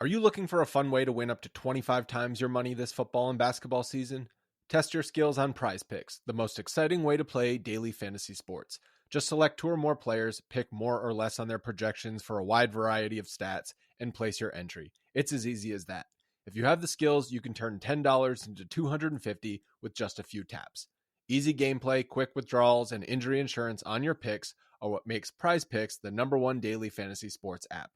Are you looking for a fun way to win up to 25 times your money this football and basketball season? Test your skills on Prize Picks, the most exciting way to play daily fantasy sports. Just select 2 or more players, pick more or less on their projections for a wide variety of stats, and place your entry. It's as easy as that. If you have the skills, you can turn $10 into $250 with just a few taps. Easy gameplay, quick withdrawals, and injury insurance on your picks are what makes Prize Picks the #1 daily fantasy sports app.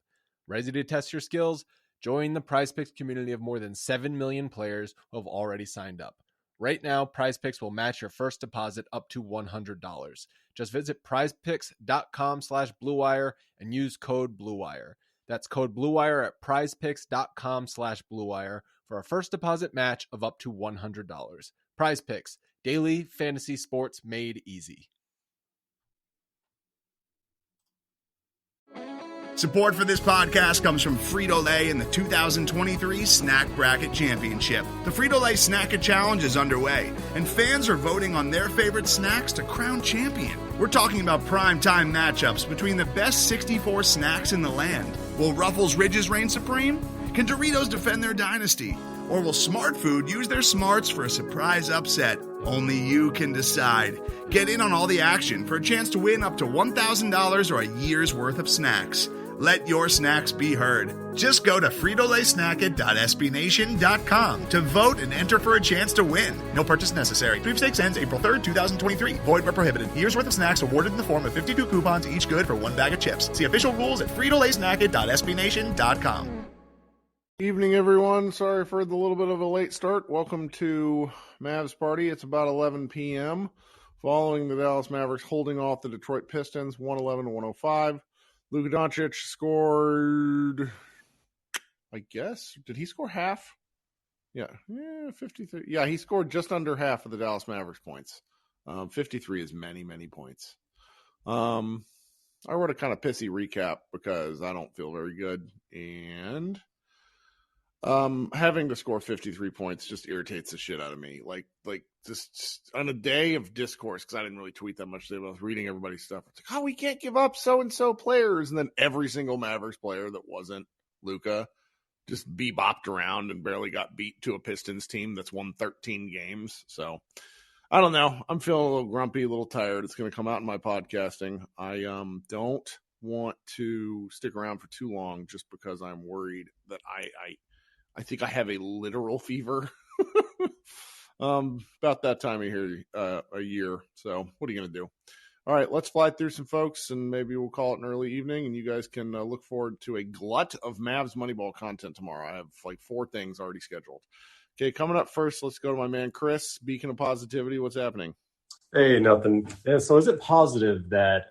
Ready to test your skills? Join the Prize Picks community of more than 7 million players who have already signed up. Right now, Prize Picks will match your first deposit up to $100. Just visit prizepicks.com/bluewire and use code BLUEWIRE. That's code BLUEWIRE at prizepicks.com/bluewire for a first deposit match of up to $100. Prize Picks, daily fantasy sports made easy. Support for this podcast comes from Frito-Lay and the 2023 Snack Bracket Championship. The Frito-Lay Snack-It Challenge is underway, and fans are voting on their favorite snacks to crown champion. We're talking about prime-time matchups between the best 64 snacks in the land. Will Ruffles Ridges reign supreme? Can Doritos defend their dynasty? Or will Smart Food use their smarts for a surprise upset? Only you can decide. Get in on all the action for a chance to win up to $1,000 or a year's worth of snacks. Let your snacks be heard. Just go to fritolaysnacket.sbnation.com to vote and enter for a chance to win. No purchase necessary. Sweepstakes ends April 3rd, 2023. Void where prohibited. Year's worth of snacks awarded in the form of 52 coupons, each good for 1 bag of chips. See official rules at fritolaysnacket.sbnation.com. Evening, everyone. Sorry for the little bit of a late start. Welcome to Mavs Party. It's about 11 p.m. following the Dallas Mavericks holding off the Detroit Pistons 111-105. Luka Doncic scored, I guess. Did he score half? Yeah, 53. Yeah, he scored just under half of the Dallas Mavericks points. 53 is many, many points. I wrote a kind of pissy recap because I don't feel very good. And having to score 53 points just irritates the shit out of me. Like just on a day of discourse, because I didn't really tweet that much today, but I was reading everybody's stuff. It's like, oh, we can't give up so-and-so players. And then every single Mavericks player that wasn't Luka just bebopped around and barely got beat to a Pistons team that's won 13 games. So I don't know. I'm feeling a little grumpy, a little tired. It's going to come out in my podcasting. I don't want to stick around for too long just because I'm worried that I think I have a literal fever. About that time of year. So what are you going to do? All right, let's fly through some folks, and maybe we'll call it an early evening, and you guys can look forward to a glut of Mavs Moneyball content tomorrow. I have like 4 things already scheduled. Okay, coming up first, let's go to my man Chris, beacon of positivity. What's happening? Hey, nothing. Yeah, so is it positive that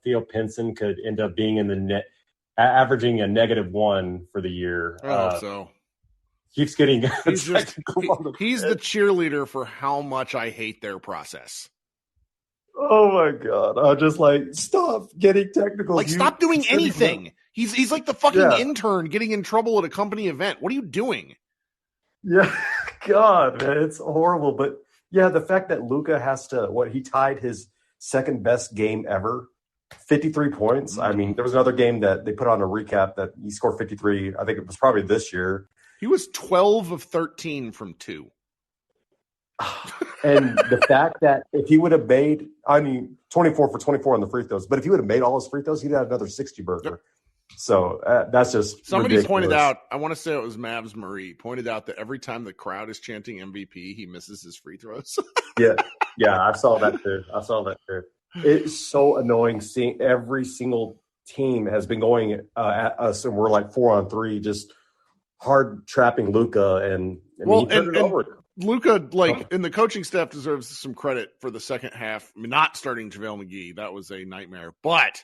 Theo Pinson could end up being in the net, averaging a -1 for the year? So. Keeps getting he's the cheerleader for how much I hate their process. Oh my god! I'm just like, stop getting technical. Like, stop doing anything. He's like the fucking intern getting in trouble at a company event. What are you doing? Yeah, God, man, it's horrible. But yeah, the fact that Luka has to he tied his second best game ever, 53 points. I mean, there was another game that they put on a recap that he scored 53. I think it was probably this year. He was 12 of 13 from 2. And the fact that if he would have made, 24 for 24 on the free throws, but if he would have made all his free throws, he'd have another 60 burger. Yep. So that's just somebody ridiculous. Pointed out, I want to say it was Mavs Marie, pointed out that every time the crowd is chanting MVP, he misses his free throws. Yeah, I saw that too. It's so annoying seeing every single team has been going at us, and we're like 4-on-3, just hard trapping Luka, and he turned it over. Luka, and the coaching staff deserves some credit for the second half. I mean, not starting JaVale McGee, that was a nightmare. But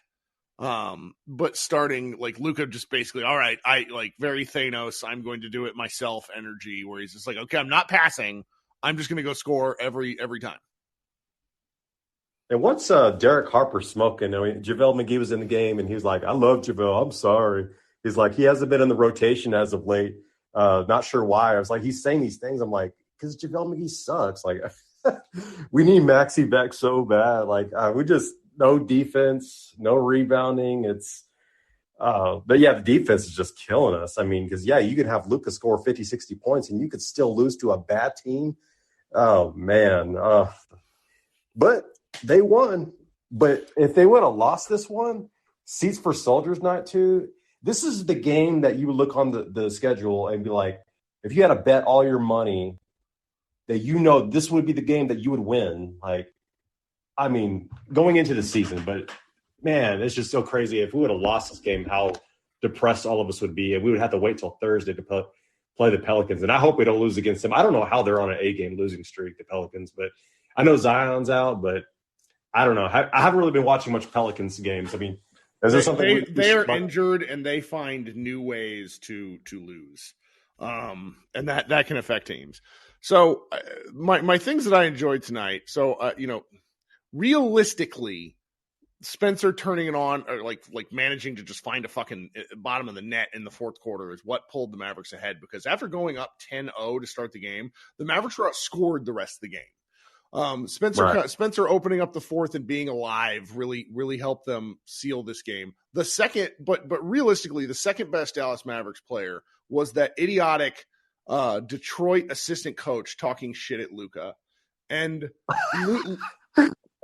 starting Luka, just basically, all right, I very Thanos, I'm going to do it myself energy, where he's just like, okay, I'm not passing, I'm just going to go score every time. And once Derek Harper smoking, JaVale McGee was in the game, and he was like, I love JaVale, I'm sorry. He's like, he hasn't been in the rotation as of late. Not sure why. I was like, he's saying these things. I'm like, because JaVale McGee sucks. Like, we need Maxey back so bad. Like, we just no defense, no rebounding. It's But yeah, the defense is just killing us. I mean, because you could have Luka score 50, 60 points and you could still lose to a bad team. Oh man. But they won. But if they would have lost this one, seats for Soldiers Night too. This is the game that you would look on the schedule and be like, if you had to bet all your money that this would be the game that you would win. Like, I mean, going into the season, but man, it's just so crazy. If we would have lost this game, how depressed all of us would be, and we would have to wait till Thursday to play the Pelicans. And I hope we don't lose against them. I don't know how they're on an A-game losing streak, the Pelicans, but I know Zion's out, but I don't know. I haven't really been watching much Pelicans games. I mean, is there something they are injured and they find new ways to lose, and that can affect teams. So my things that I enjoyed tonight. So realistically, Spencer turning it on, or like managing to just find a fucking bottom of the net in the fourth quarter is what pulled the Mavericks ahead, because after going up 10-0 to start the game, the Mavericks were outscored the rest of the game. Spencer opening up the fourth and being alive really helped them seal this game. The second, but realistically, the second best Dallas Mavericks player was that idiotic Detroit assistant coach talking shit at Luka. And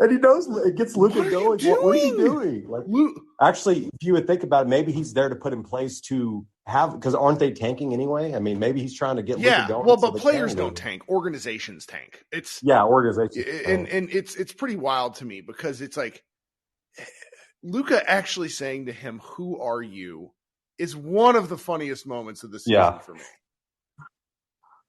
and he knows it gets Luka going. What is he doing? Like, actually, if you would think about it, maybe he's there to put in place to have, because aren't they tanking anyway? I mean, maybe he's trying to get Luka going. Well, but players don't tank. Organizations tank. Organizations. And it's pretty wild to me, because it's like Luka actually saying to him, "Who are you?" is one of the funniest moments of the season for me.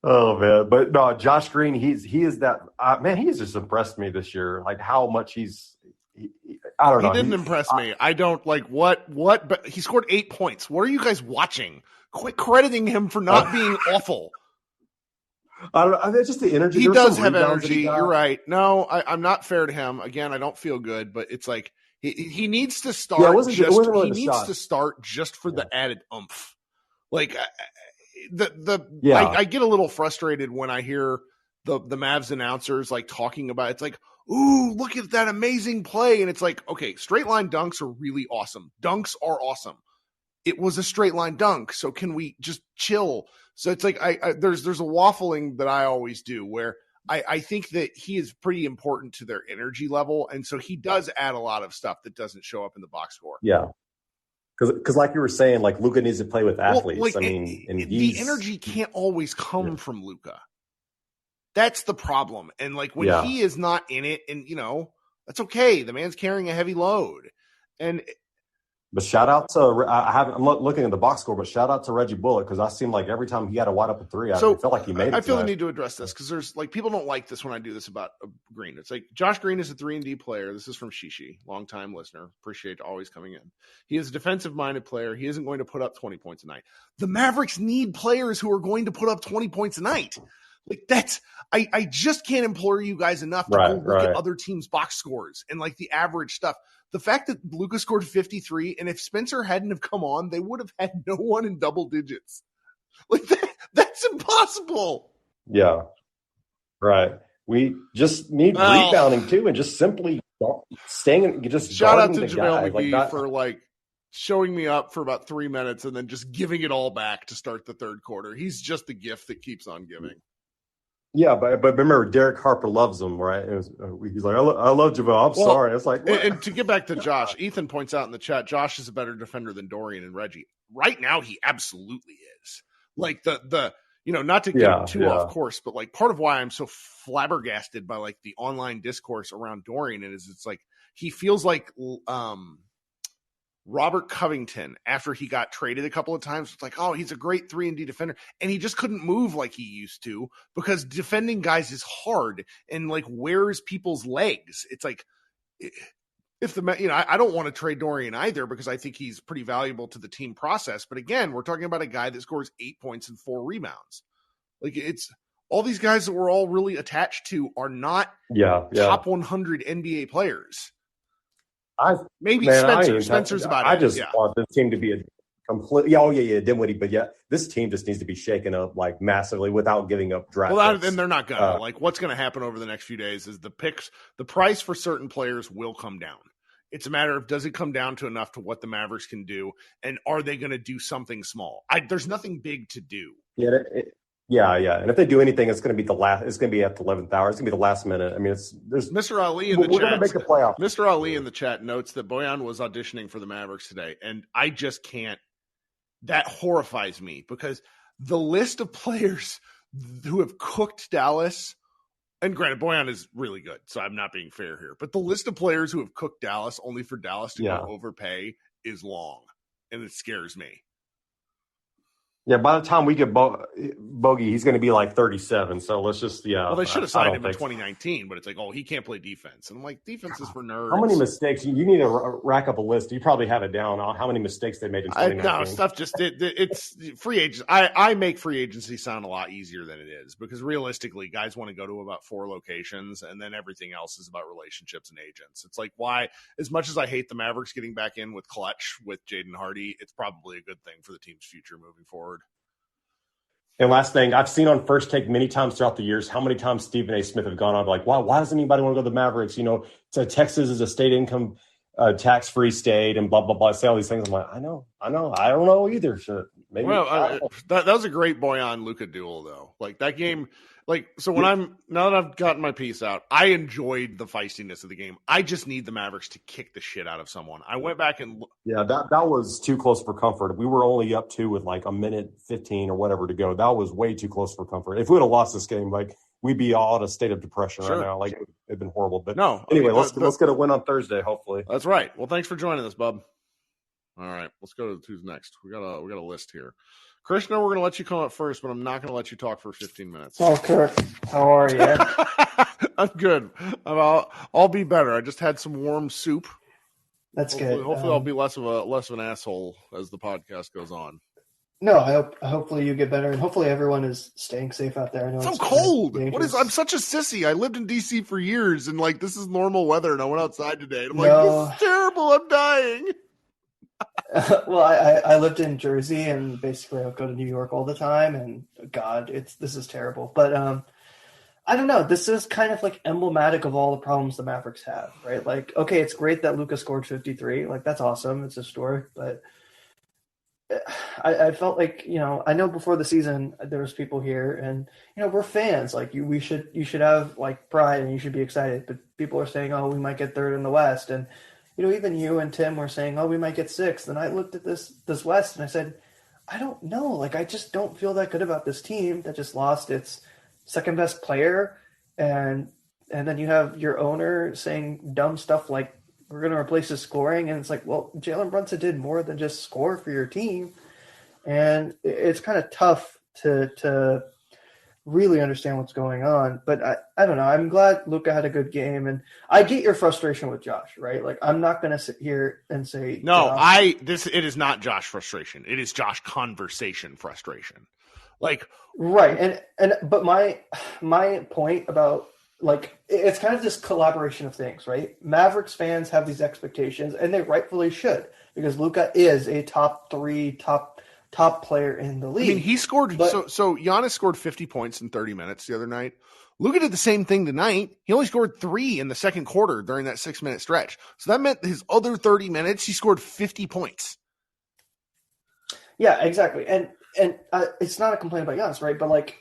Oh man, but no, Josh Green, he is that man. He has just impressed me this year. Like how much I don't know. He didn't impress me. I don't like what, but he scored 8 points. What are you guys watching? Quit crediting him for not being awful. I don't know. It's just the energy. He does have energy. You're right. No, I'm not fair to him. Again, I don't feel good, but it's like he needs to start. He needs to start just for the added oomph. Like I get a little frustrated when I hear the Mavs announcers like talking about it's like, ooh, look at that amazing play. And it's like, okay, straight line dunks are really awesome. Dunks are awesome. It was a straight line dunk. So can we just chill? So it's like there's a waffling that I always do where I think that he is pretty important to their energy level. And so he does add a lot of stuff that doesn't show up in the box score. Yeah. Because like you were saying, like Luka needs to play with athletes. The energy can't always come from Luka. That's the problem. And like when he is not in it, and that's okay. The man's carrying a heavy load. But shout out to I'm not looking at the box score, but shout out to Reggie Bullock, because I seemed like every time he had a wide open three, I felt like he made it. I feel the need to address this because there's like people don't like this when I do this about Green. It's like Josh Green is a 3-and-D player. This is from Shishi, longtime listener. Appreciate always coming in. He is a defensive-minded player. He isn't going to put up 20 points a night. The Mavericks need players who are going to put up 20 points a night. Like that's I just can't implore you guys enough to go look at other teams' box scores and like the average stuff. The fact that Luka scored 53, and if Spencer hadn't have come on, they would have had no one in double digits. Like that's impossible. Yeah, right. We just need rebounding too, and just simply staying. Just shout out to JaVale McGee for like showing me up for about 3 minutes and then just giving it all back to start the third quarter. He's just the gift that keeps on giving. Yeah, but remember, Derek Harper loves him, right? He's like, I love JaVale. I'm sorry. It's like, and to get back to Josh, Ethan points out in the chat, Josh is a better defender than Dorian and Reggie. Right now, he absolutely is. Like not to get too off course, but like part of why I'm so flabbergasted by like the online discourse around Dorian is it's like he feels like Robert Covington after he got traded a couple of times. It's like, oh, he's a great 3-and-D defender, and he just couldn't move like he used to because defending guys is hard and like wears people's legs. It's like if I don't want to trade Dorian either because I think he's pretty valuable to the team process. But again, we're talking about a guy that scores 8 points and 4 rebounds. Like it's all these guys that we're all really attached to are not top 100 NBA players. Spencer's about it. I just want this team to be a complete Dinwiddie, but this team just needs to be shaken up like massively without giving up draft picks. And they're not gonna what's gonna happen over the next few days is the price for certain players will come down. It's a matter of, does it come down to enough to what the Mavericks can do, and are they going to do something small? There's nothing big to do. Yeah. And if they do anything, it's going to be It's going to be at the 11th hour. It's going to be the last minute. I mean, there's Mr. Ali in the chat. We're going to make the playoffs. Mr. Ali in the chat notes that Bojan was auditioning for the Mavericks today, and I just can't. That horrifies me, because the list of players who have cooked Dallas, and granted, Bojan is really good, so I'm not being fair here, but the list of players who have cooked Dallas only for Dallas to go overpay is long, and it scares me. Yeah, by the time we get Bogey, he's going to be like 37. So let's just, Well, they should have signed him in 2019, but it's like, he can't play defense. And I'm like, defense is for nerds. How many mistakes? You need to rack up a list. You probably have it down on how many mistakes they made in 2019. No, stuff just it's free agents. I make free agency sound a lot easier than it is, because realistically, guys want to go to about 4 locations, and then everything else is about relationships and agents. It's like, why, as much as I hate the Mavericks getting back in with Clutch with Jaden Hardy, it's probably a good thing for the team's future moving forward. And last thing, I've seen on First Take many times throughout the years how many times Stephen A. Smith have gone on like, why doesn't anybody want to go to the Mavericks? So Texas is a state income tax-free state and blah, blah, blah. I say all these things. I'm like, I know. I don't know either. So maybe. Well, that was a great Bojan-Luka duel, though. Like, that game, now that I've gotten my piece out, I enjoyed the feistiness of the game. I just need the Mavericks to kick the shit out of someone. I went back and yeah, that was too close for comfort. We were only up 2 with like a minute 15 or whatever to go. That was way too close for comfort. If we would have lost this game, like, we'd be all in a state of depression right now. Like, it'd been horrible. But no, anyway, let's get a win on Thursday, hopefully. That's right. Well, thanks for joining us, bub. All right, let's go to who's next. We got a list here. Krishna, we're going to let you come up first, but I'm not going to let you talk for 15 minutes. Oh, Kirk, how are you? I'm good. I'll be better. I just had some warm soup. That's good. Hopefully, I'll be less of an asshole as the podcast goes on. No, hopefully you get better, and hopefully everyone is staying safe out there. I know it's so cold. I'm such a sissy. I lived in DC for years, and like, this is normal weather, and I went outside today, and I'm like, this is terrible. I'm dying. Well, I lived in Jersey, and basically I would go to New York all the time, and God, this is terrible. But I don't know. This is kind of like emblematic of all the problems the Mavericks have, right? Like, okay, it's great that Luka scored 53. Like, that's awesome. It's historic. But I felt like, I know before the season there was people here, and we're fans. Like, you should have like pride, and you should be excited. But people are saying, oh, we might get 3rd in the West, and even you and Tim were saying, oh, we might get 6th. And I looked at this West and I said, I don't know. Like, I just don't feel that good about this team that just lost its second best player. And then you have your owner saying dumb stuff like, we're going to replace his scoring. And it's like, well, Jalen Brunson did more than just score for your team. And it's kind of tough to really understand what's going on. But I don't know. I'm glad Luka had a good game, and I get your frustration with Josh, right? Like, I'm not going to sit here and say no. It is not Josh frustration. It is Josh conversation frustration. Like, right. But my point about, like, it's kind of this collaboration of things, right? Mavericks fans have these expectations, and they rightfully should, because Luka is a top 3, top player in the league. I mean, he scored. So Giannis scored 50 points in 30 minutes the other night. Luka did the same thing tonight. He only scored 3 in the second quarter during that 6-minute stretch. So that meant his other 30 minutes, he scored 50 points. Yeah, exactly. And it's not a complaint about Giannis, right? But like,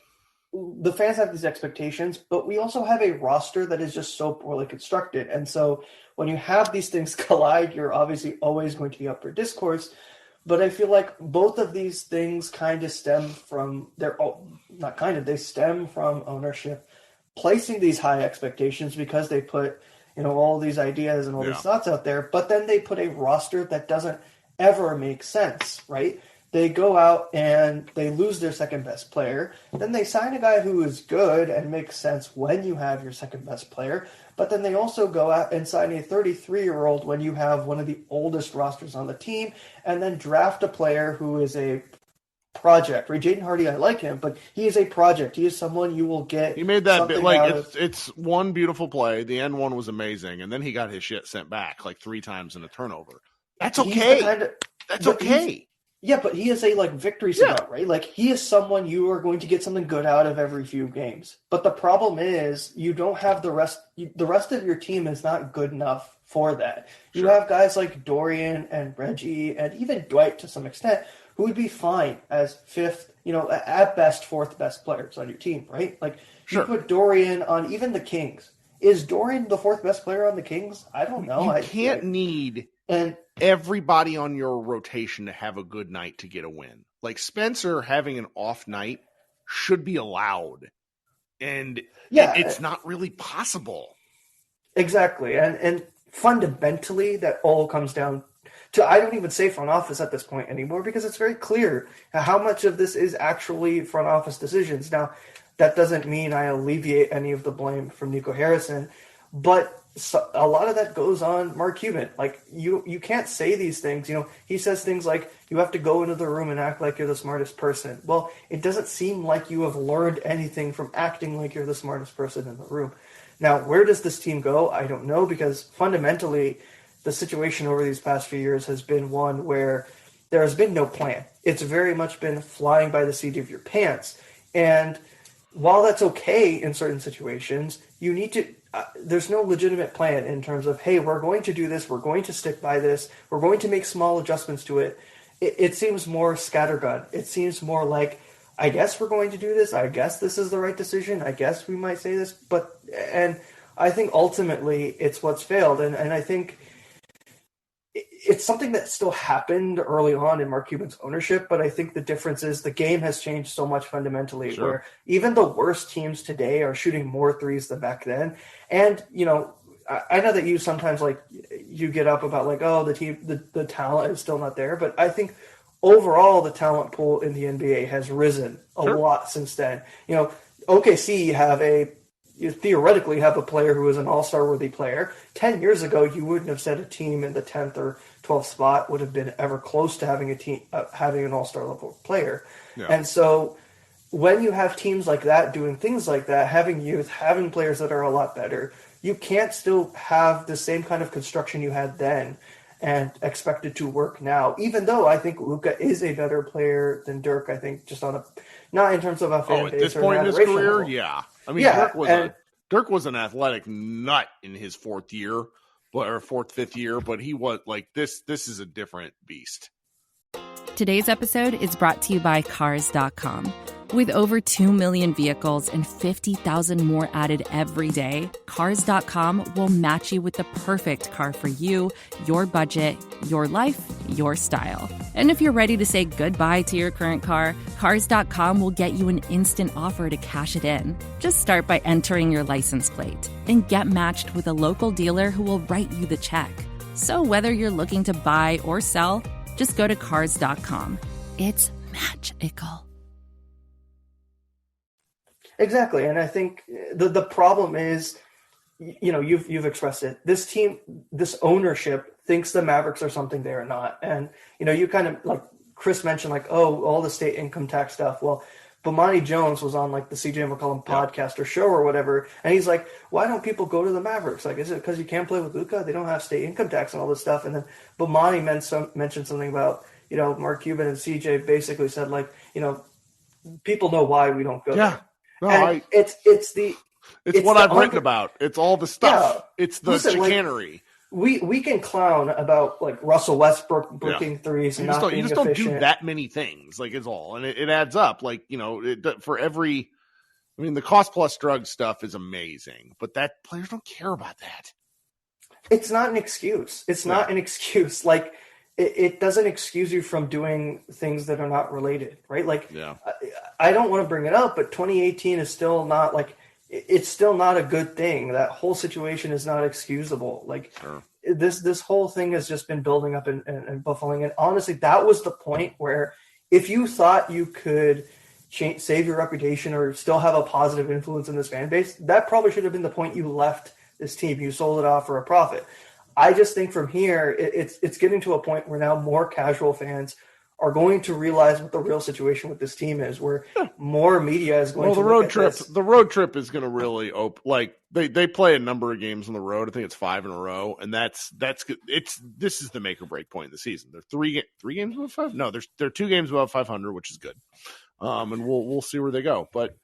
the fans have these expectations, but we also have a roster that is just so poorly constructed. And so when you have these things collide, you're obviously always going to be up for discourse. But I feel like both of these things kind of stem from they stem from ownership placing these high expectations, because they put, all these ideas and all these thoughts out there, but then they put a roster that doesn't ever make sense, right? They go out and they lose their second best player. Then they sign a guy who is good and makes sense when you have your second best player. But then they also go out and sign a 33-year-old when you have one of the oldest rosters on the team, and then draft a player who is a project. Right? Jaden Hardy, I like him, but he is a project. He is someone you will get. He made that bit, like, it's one beautiful play. The end one was amazing, and then he got his shit sent back like 3 times in a turnover. That's okay. That's okay. Yeah, but he is a victory scout, right? Like, he is someone you are going to get something good out of every few games. But the problem is you don't have the rest. The rest of your team is not good enough for that. You Sure. have guys like Dorian and Reggie and even Dwight to some extent who would be fine as fifth, at best fourth best players on your team, right? Like you Sure. put Dorian on even the Kings. Is Dorian the fourth best player on the Kings? I don't know. You can't need and everybody on your rotation to have a good night to get a win. Like Spencer having an off night should be allowed. And it's not really possible. Exactly. And fundamentally, that all comes down to, I don't even say front office at this point anymore because it's very clear how much of this is actually front office decisions. Now, that doesn't mean I alleviate any of the blame from Nico Harrison, but a lot of that goes on Mark Cuban. Like, you can't say these things. He says things like, you have to go into the room and act like you're the smartest person. Well, it doesn't seem like you have learned anything from acting like you're the smartest person in the room. Now, where does this team go? I don't know, because fundamentally, the situation over these past few years has been one where there has been no plan. It's very much been flying by the seat of your pants. And while that's okay in certain situations, you need to there's no legitimate plan in terms of, hey, we're going to do this, we're going to stick by this, we're going to make small adjustments to it. It seems more scattergun. It seems more like, I guess we're going to do this, I guess this is the right decision, I guess we might say this, and I think ultimately it's what's failed, and I think it's something that still happened early on in Mark Cuban's ownership, but I think the difference is the game has changed so much fundamentally, Sure. where even the worst teams today are shooting more threes than back then. And, I know that you sometimes you get up about the talent is still not there, but I think overall the talent pool in the NBA has risen a lot since then. OKC you theoretically have a player who is an all-star worthy player. 10 years ago, you wouldn't have said a team in the 10th or 12th spot would have been ever close to having a team, having an all-star level player. Yeah. And so when you have teams like that doing things like that, having youth, having players that are a lot better, you can't still have the same kind of construction you had then and expect it to work now, even though I think Luka is a better player than Dirk. I think just not in terms of a fan base. At this point in his career, level. Yeah. I mean, yeah, Dirk was an athletic nut in his fifth year, but he was this is a different beast. Today's episode is brought to you by Cars.com. With over 2 million vehicles and 50,000 more added every day, Cars.com will match you with the perfect car for you, your budget, your life, your style. And if you're ready to say goodbye to your current car, Cars.com will get you an instant offer to cash it in. Just start by entering your license plate and get matched with a local dealer who will write you the check. So whether you're looking to buy or sell, just go to Cars.com. It's magical. Exactly, and I think the problem is, you've expressed it. This team, this ownership thinks the Mavericks are something they are not, and you kind of like Chris mentioned, all the state income tax stuff. Well, Bomani Jones was on the CJ McCollum podcast or show or whatever, and he's like, why don't people go to the Mavericks? Is it because you can't play with Luka? They don't have state income tax and all this stuff. And then Bomani mentioned something about Mark Cuban and CJ basically said people know why we don't go there. No, it's what I've written about. It's all the stuff. Yeah. It's the chicanery. We can clown about Russell Westbrook brooking threes and not being efficient. You just don't do that many things. It's all, and it adds up. For every, the cost plus drug stuff is amazing, but that players don't care about that. It's not an excuse. It's not an excuse. It doesn't excuse you from doing things that are not related, right? I don't want to bring it up, but 2018 is still not it's still not a good thing. That whole situation is not excusable. This whole thing has just been building up and buffling. And honestly, that was the point where if you thought you could save your reputation or still have a positive influence in this fan base, that probably should have been the point you left this team. You sold it off for a profit. I just think from here, it's getting to a point where now more casual fans are going to realize what the real situation with this team is, where more media is going to look at this. The road trip is going to really open. They play a number of games on the road. I think it's 5 in a row, and that's good. This is the make or break point of the season. They're three games above 5. No, they're 2 games above 500, which is good. And we'll see where they go. But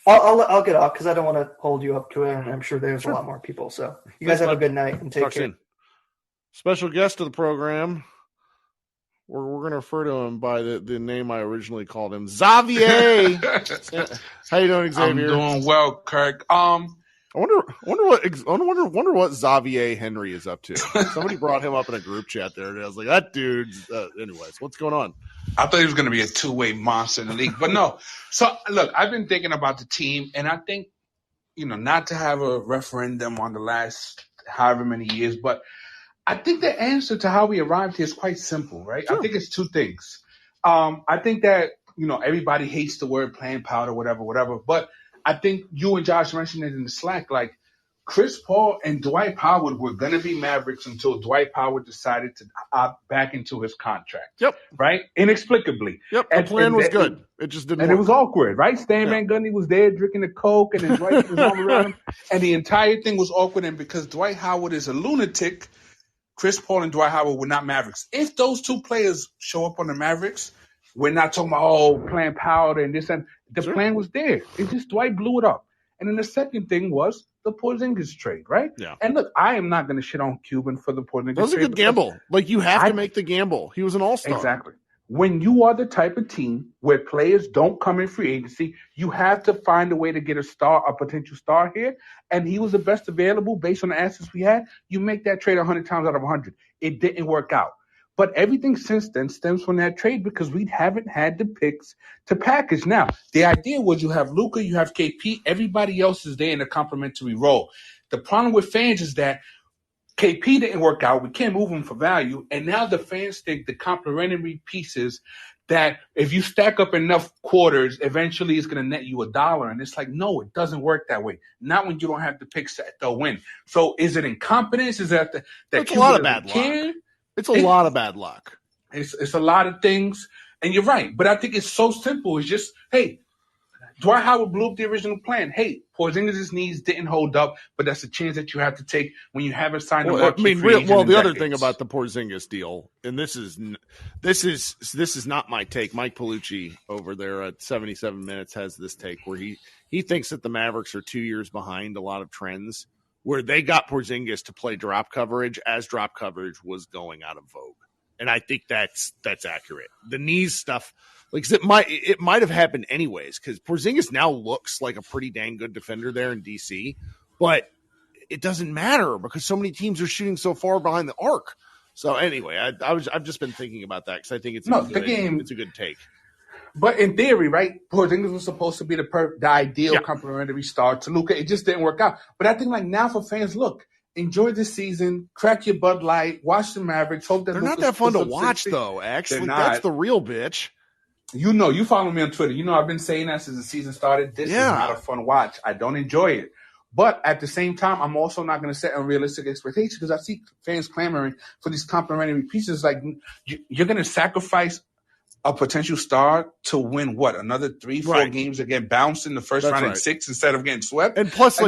I'll get off because I don't want to hold you up to it, and I'm sure there's a lot more people. So you guys have a good night and take care. Special guest of the program. We're going to refer to him by the name I originally called him, Xavier. How you doing, Xavier? I'm doing well, Kirk. I wonder what Xavier Henry is up to. Somebody brought him up in a group chat there, and I was like, that dude's. Anyways, what's going on? I thought he was going to be a two-way monster in the league, but no. So look, I've been thinking about the team, and I think not to have a referendum on the last however many years, but I think the answer to how we arrived here is quite simple, right? Sure. I think it's two things. I think that, everybody hates the word playing powder, whatever. But I think you and Josh mentioned it in the Slack, like Chris Paul and Dwight Howard were going to be Mavericks until Dwight Howard decided to opt back into his contract. Yep. Right? Inexplicably. Yep. The plan was good. It just didn't work. And it was awkward, right? Stan Van Gundy was there drinking the Coke and then Dwight was all around him. And the entire thing was awkward. And because Dwight Howard is a lunatic, Chris Paul and Dwight Howard were not Mavericks. If those two players show up on the Mavericks, we're not talking about, playing powder and this and the plan was there. It's just Dwight blew it up. And then the second thing was the Porzingis trade, right? Yeah. And look, I am not going to shit on Cuban for the Porzingis trade. That was a good gamble. Like, you have to make the gamble. He was an all-star. Exactly. When you are the type of team where players don't come in free agency, you have to find a way to get a potential star here. And he was the best available based on the assets we had. You make that trade 100 times out of 100. It didn't work out. But everything since then stems from that trade because we haven't had the picks to package. Now, the idea was you have Luka, you have KP, everybody else is there in a complementary role. The problem with fans is that KP didn't work out. We can't move him for value. And now the fans think the complementary pieces that if you stack up enough quarters, eventually it's going to net you $1. And it's like, no, it doesn't work that way. Not when you don't have the picks to win. So is it incompetence? Is that it's a lot of bad luck. It's a lot of bad luck. It's a lot of things. And you're right. But I think it's so simple. It's just, hey, Dwight Howard blew up the original plan. Hey, Porzingis' knees didn't hold up, but that's a chance that you have to take when you haven't signed a the other thing about the Porzingis deal, and this is not my take. Mike Palucci over there at 77 Minutes has this take where he thinks that the Mavericks are 2 years behind a lot of trends, where they got Porzingis to play drop coverage as drop coverage was going out of vogue, and I think that's accurate. The knees stuff. Like, it might have happened anyways, because Porzingis now looks like a pretty dang good defender there in DC, but it doesn't matter because so many teams are shooting so far behind the arc. So anyway, I've just been thinking about that because I think it's a good take. But in theory, right, Porzingis was supposed to be the ideal complementary star to Luka. It just didn't work out. But I think now for fans, look, enjoy this season, crack your Bud Light, watch the Mavericks. Hope that they're not that fun to watch though. Actually, that's the real bitch. You follow me on Twitter. I've been saying that since the season started. This is not a fun watch. I don't enjoy it. But at the same time, I'm also not going to set unrealistic expectations because I see fans clamoring for these complimentary pieces. Like, you're going to sacrifice a potential star to win another 3-4 games that get bounced in the first round in 6 instead of getting swept. And plus,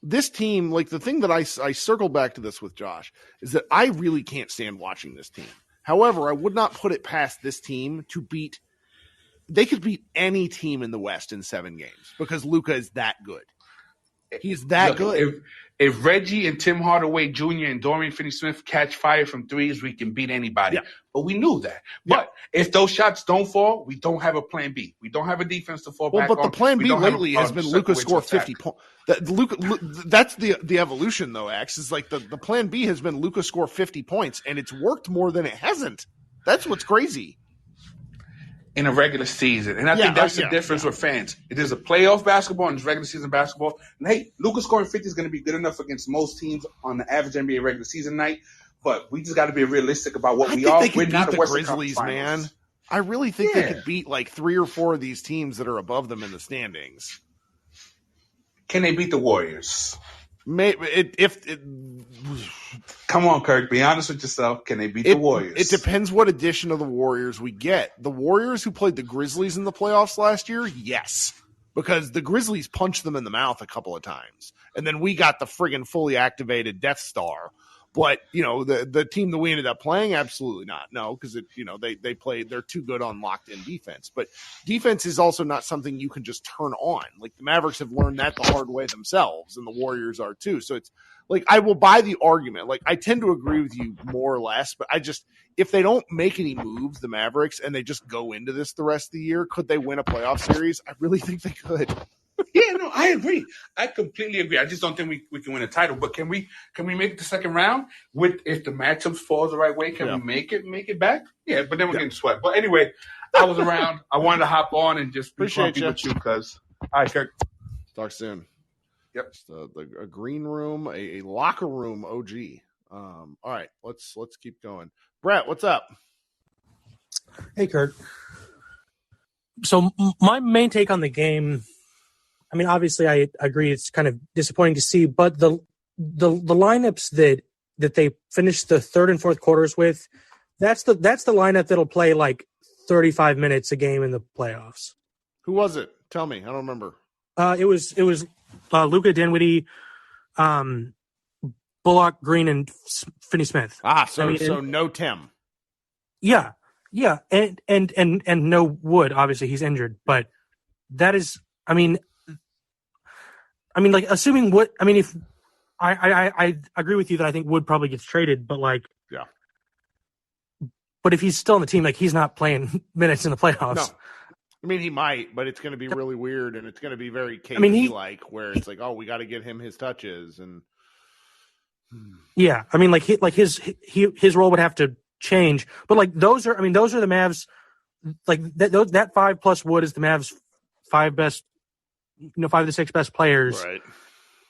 this team, like the thing that I circle back to this with Josh is that I really can't stand watching this team. However, I would not put it past this team to beat. They could beat any team in the West in 7 games because Luka is that good. He's that good. If Reggie and Tim Hardaway Jr. and Dorian Finney-Smith catch fire from threes, we can beat anybody. Yeah. But we knew that. Yeah. But if those shots don't fall, we don't have a plan B. We don't have a defense to fall back on. But the plan B lately has been Luka score 50 points. That's the evolution, though, X. Is like the plan B has been Luka score 50 points, and it's worked more than it hasn't. That's what's crazy. In a regular season. And I think that's the difference with fans. It is a playoff basketball and it's regular season basketball. And hey, Luka scoring 50 is going to be good enough against most teams on the average NBA regular season night. But we just got to be realistic about what we are. We're not the Grizzlies, man. I really think they could beat like 3 or 4 of these teams that are above them in the standings. Can they beat the Warriors? Maybe Come on, Kirk. Be honest with yourself. Can they beat the Warriors? It depends what edition of the Warriors we get. The Warriors who played the Grizzlies in the playoffs last year, yes. Because the Grizzlies punched them in the mouth a couple of times. And then we got the friggin' fully activated Death Star. But, the team that we ended up playing, absolutely not. No, because, they're too good on locked-in defense. But defense is also not something you can just turn on. Like, the Mavericks have learned that the hard way themselves, and the Warriors are too. So it's like, I will buy the argument. Like, I tend to agree with you more or less, but if they don't make any moves, the Mavericks, and they just go into this the rest of the year, could they win a playoff series? I really think they could. Yeah, no, I agree. I completely agree. I just don't think we can win a title. But can we make it the second round if the matchups falls the right way? Can we make it back? Yeah, but then we're getting swept. But anyway, I was around. I wanted to hop on and just be grumpy with you because all right, Kirk. Talk soon. Yep. It's a green room, a locker room OG. All right, let's keep going. Brett, what's up? Hey, Kurt. So my main take on the game, I mean, obviously I agree it's kind of disappointing to see, but the lineups that they finished the third and fourth quarters with, that's the lineup that'll play like 35 minutes a game in the playoffs. Who was it? Tell me. I don't remember. It was Luka, Dinwiddie, Bullock, Green, and Finney-Smith. So no Tim. Yeah, and no Wood. Obviously, he's injured, but that is, I mean, like assuming Wood. I mean, if I agree with you that I think Wood probably gets traded, but like, yeah. But if he's still on the team, like he's not playing minutes in the playoffs. No. I mean, he might, but it's going to be really weird, and it's going to be very KD-like, where it's like, oh, we got to get him his touches, and yeah, I mean, like his role would have to change, but like those are the Mavs, like that 5 plus Wood is the Mavs 5 of the 6 best players, right?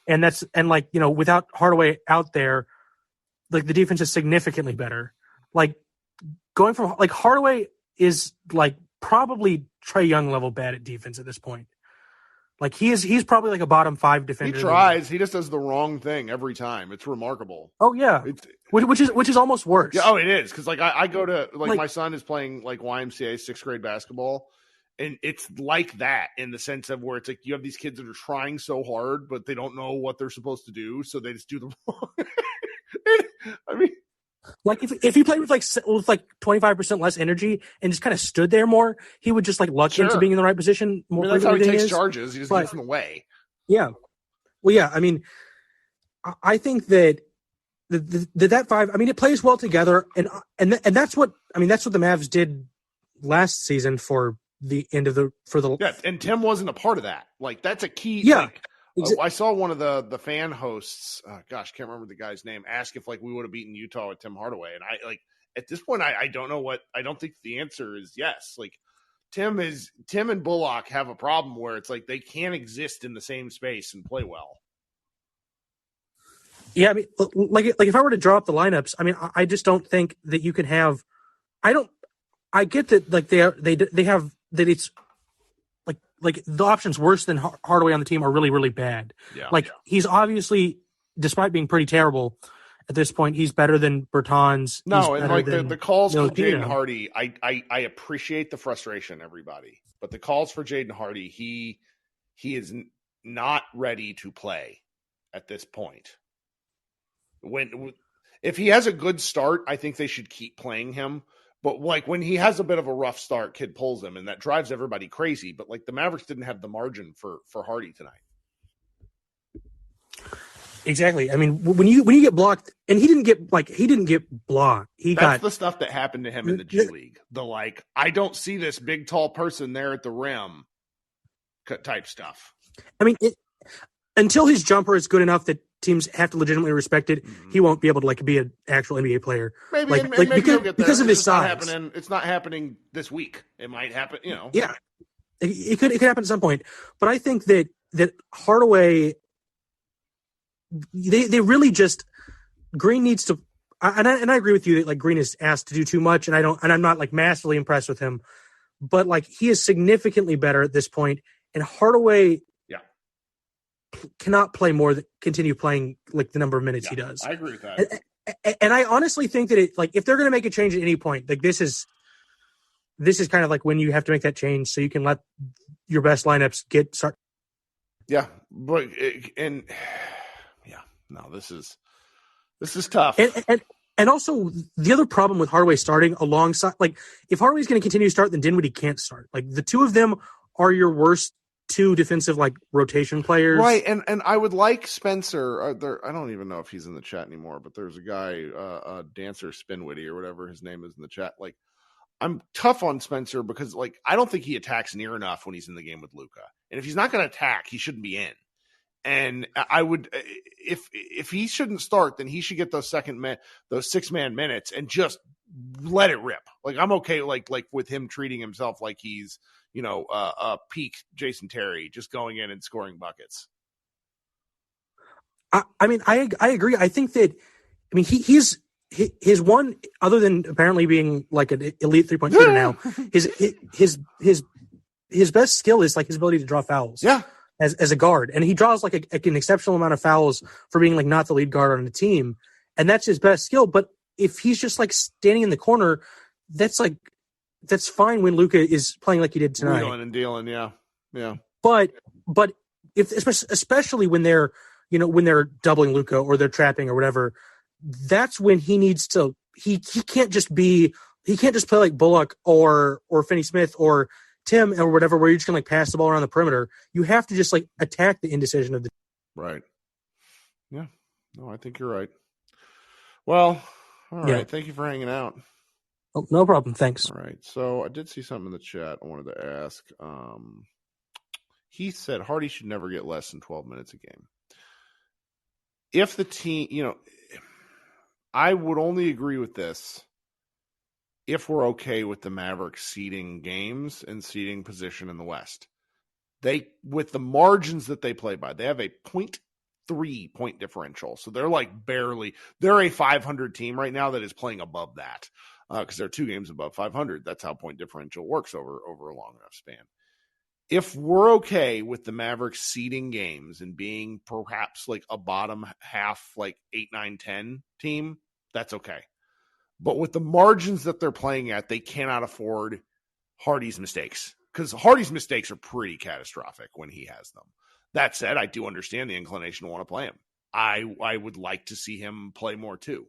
And like without Hardaway out there, like the defense is significantly better. Like going from like Hardaway is like probably Trae Young level bad at defense at this point. Like he's probably like a bottom 5 defender. He tries. He just does the wrong thing every time. It's remarkable. Oh yeah, which is almost worse. Yeah, it is because like I go to like my son is playing like YMCA 6th grade basketball, and it's like that in the sense of where it's like you have these kids that are trying so hard, but they don't know what they're supposed to do, so they just do the wrong. I mean. Like if he played with like 25% less energy and just kind of stood there more, he would just like luck into being in the right position more. That's how he takes charges. He just gets in the way. Yeah. Well, yeah. I mean, I think that that 5. I mean, it plays well together, and that's what the Mavs did last season for the end of the yeah. And Tim wasn't a part of that. Like that's a key. Yeah. I saw one of the fan hosts, can't remember the guy's name, ask if like we would have beaten Utah with Tim Hardaway. And I like at this point, I don't know I don't think the answer is yes. Like Tim and Bullock have a problem where it's like they can't exist in the same space and play well. Yeah. I mean, like if I were to draw up the lineups, I mean, I just don't think that you can have, I get that like they have that it's, like the options worse than Hardaway on the team are really, really bad. Yeah. Like he's obviously, despite being pretty terrible at this point, he's better than Bertans. No, and like the calls for Jaden Hardy, I appreciate the frustration, everybody, but the calls for Jaden Hardy, he is not ready to play at this point. If he has a good start, I think they should keep playing him. But like when he has a bit of a rough start, kid pulls him, and that drives everybody crazy. But like the Mavericks didn't have the margin for Hardy tonight. Exactly. I mean, when you get blocked, and he didn't get blocked. That's the stuff that happened to him in the G League. The like, I don't see this big tall person there at the rim type stuff. I mean, until his jumper is good enough that teams have to legitimately respect it, he won't be able to like be an actual NBA player. Maybe, maybe he'll get there. Because of his size. It's not happening this week. It might happen, Yeah, it could happen at some point. But I think that Hardaway, they really just Green needs to, and I agree with you that like Green is asked to do too much, and I'm not like massively impressed with him, but like he is significantly better at this point, and Hardaway. Cannot continue playing like the number of minutes he does. I agree with that. And I honestly think that if they're going to make a change at any point, like this is kind of like when you have to make that change so you can let your best lineups start. Yeah, but this is This is tough. And also, the other problem with Hardaway starting alongside, like, if Hardaway's going to continue to start, then Dinwiddie can't start. Like, the two of them are your worst two defensive, like, rotation players. Right, and I would like Spencer. I don't even know if he's in the chat anymore, but there's a guy, Dancer Spinwitty or whatever his name is in the chat. Like, I'm tough on Spencer because, like, I don't think he attacks near enough when he's in the game with Luka. And if he's not going to attack, he shouldn't be in. And I would, if he shouldn't start, then he should get those 6-man minutes and just let it rip. Like, I'm okay, like with him treating himself like he's, a peak Jason Terry, just going in and scoring buckets. I mean, I agree. I think that, I mean, he's his one, other than apparently being like an elite 3-point shooter now, his best skill is like his ability to draw fouls. Yeah. As a guard, and he draws like an exceptional amount of fouls for being like not the lead guard on the team, and that's his best skill. But if he's just like standing in the corner, that's fine when Luka is playing like he did tonight. Wheeling and dealing, yeah. But if especially when they're doubling Luka or they're trapping or whatever, that's when he needs to. He can't just play like Bullock or Finney Smith or Tim or whatever, where you're just gonna like pass the ball around the perimeter. You have to just like attack the indecision of the right. Yeah, no, I think you're right. Well, all right. Yeah. Thank you for hanging out. Oh, no problem. Thanks. All right. So I did see something in the chat I wanted to ask. He said Hardy should never get less than 12 minutes a game. If the team, I would only agree with this if we're okay with the Mavericks seeding games and seeding position in the West. With the margins that they play by, they have a 0.3 point differential. So they're like they're a 500 team right now that is playing above that because they're 2 games above 500. That's how point differential works over a long enough span. If we're okay with the Mavericks seeding games and being perhaps like a bottom half, like 8, 9, 10 team, that's okay. But with the margins that they're playing at, they cannot afford Hardy's mistakes because Hardy's mistakes are pretty catastrophic when he has them. That said, I do understand the inclination to want to play him. I would like to see him play more too.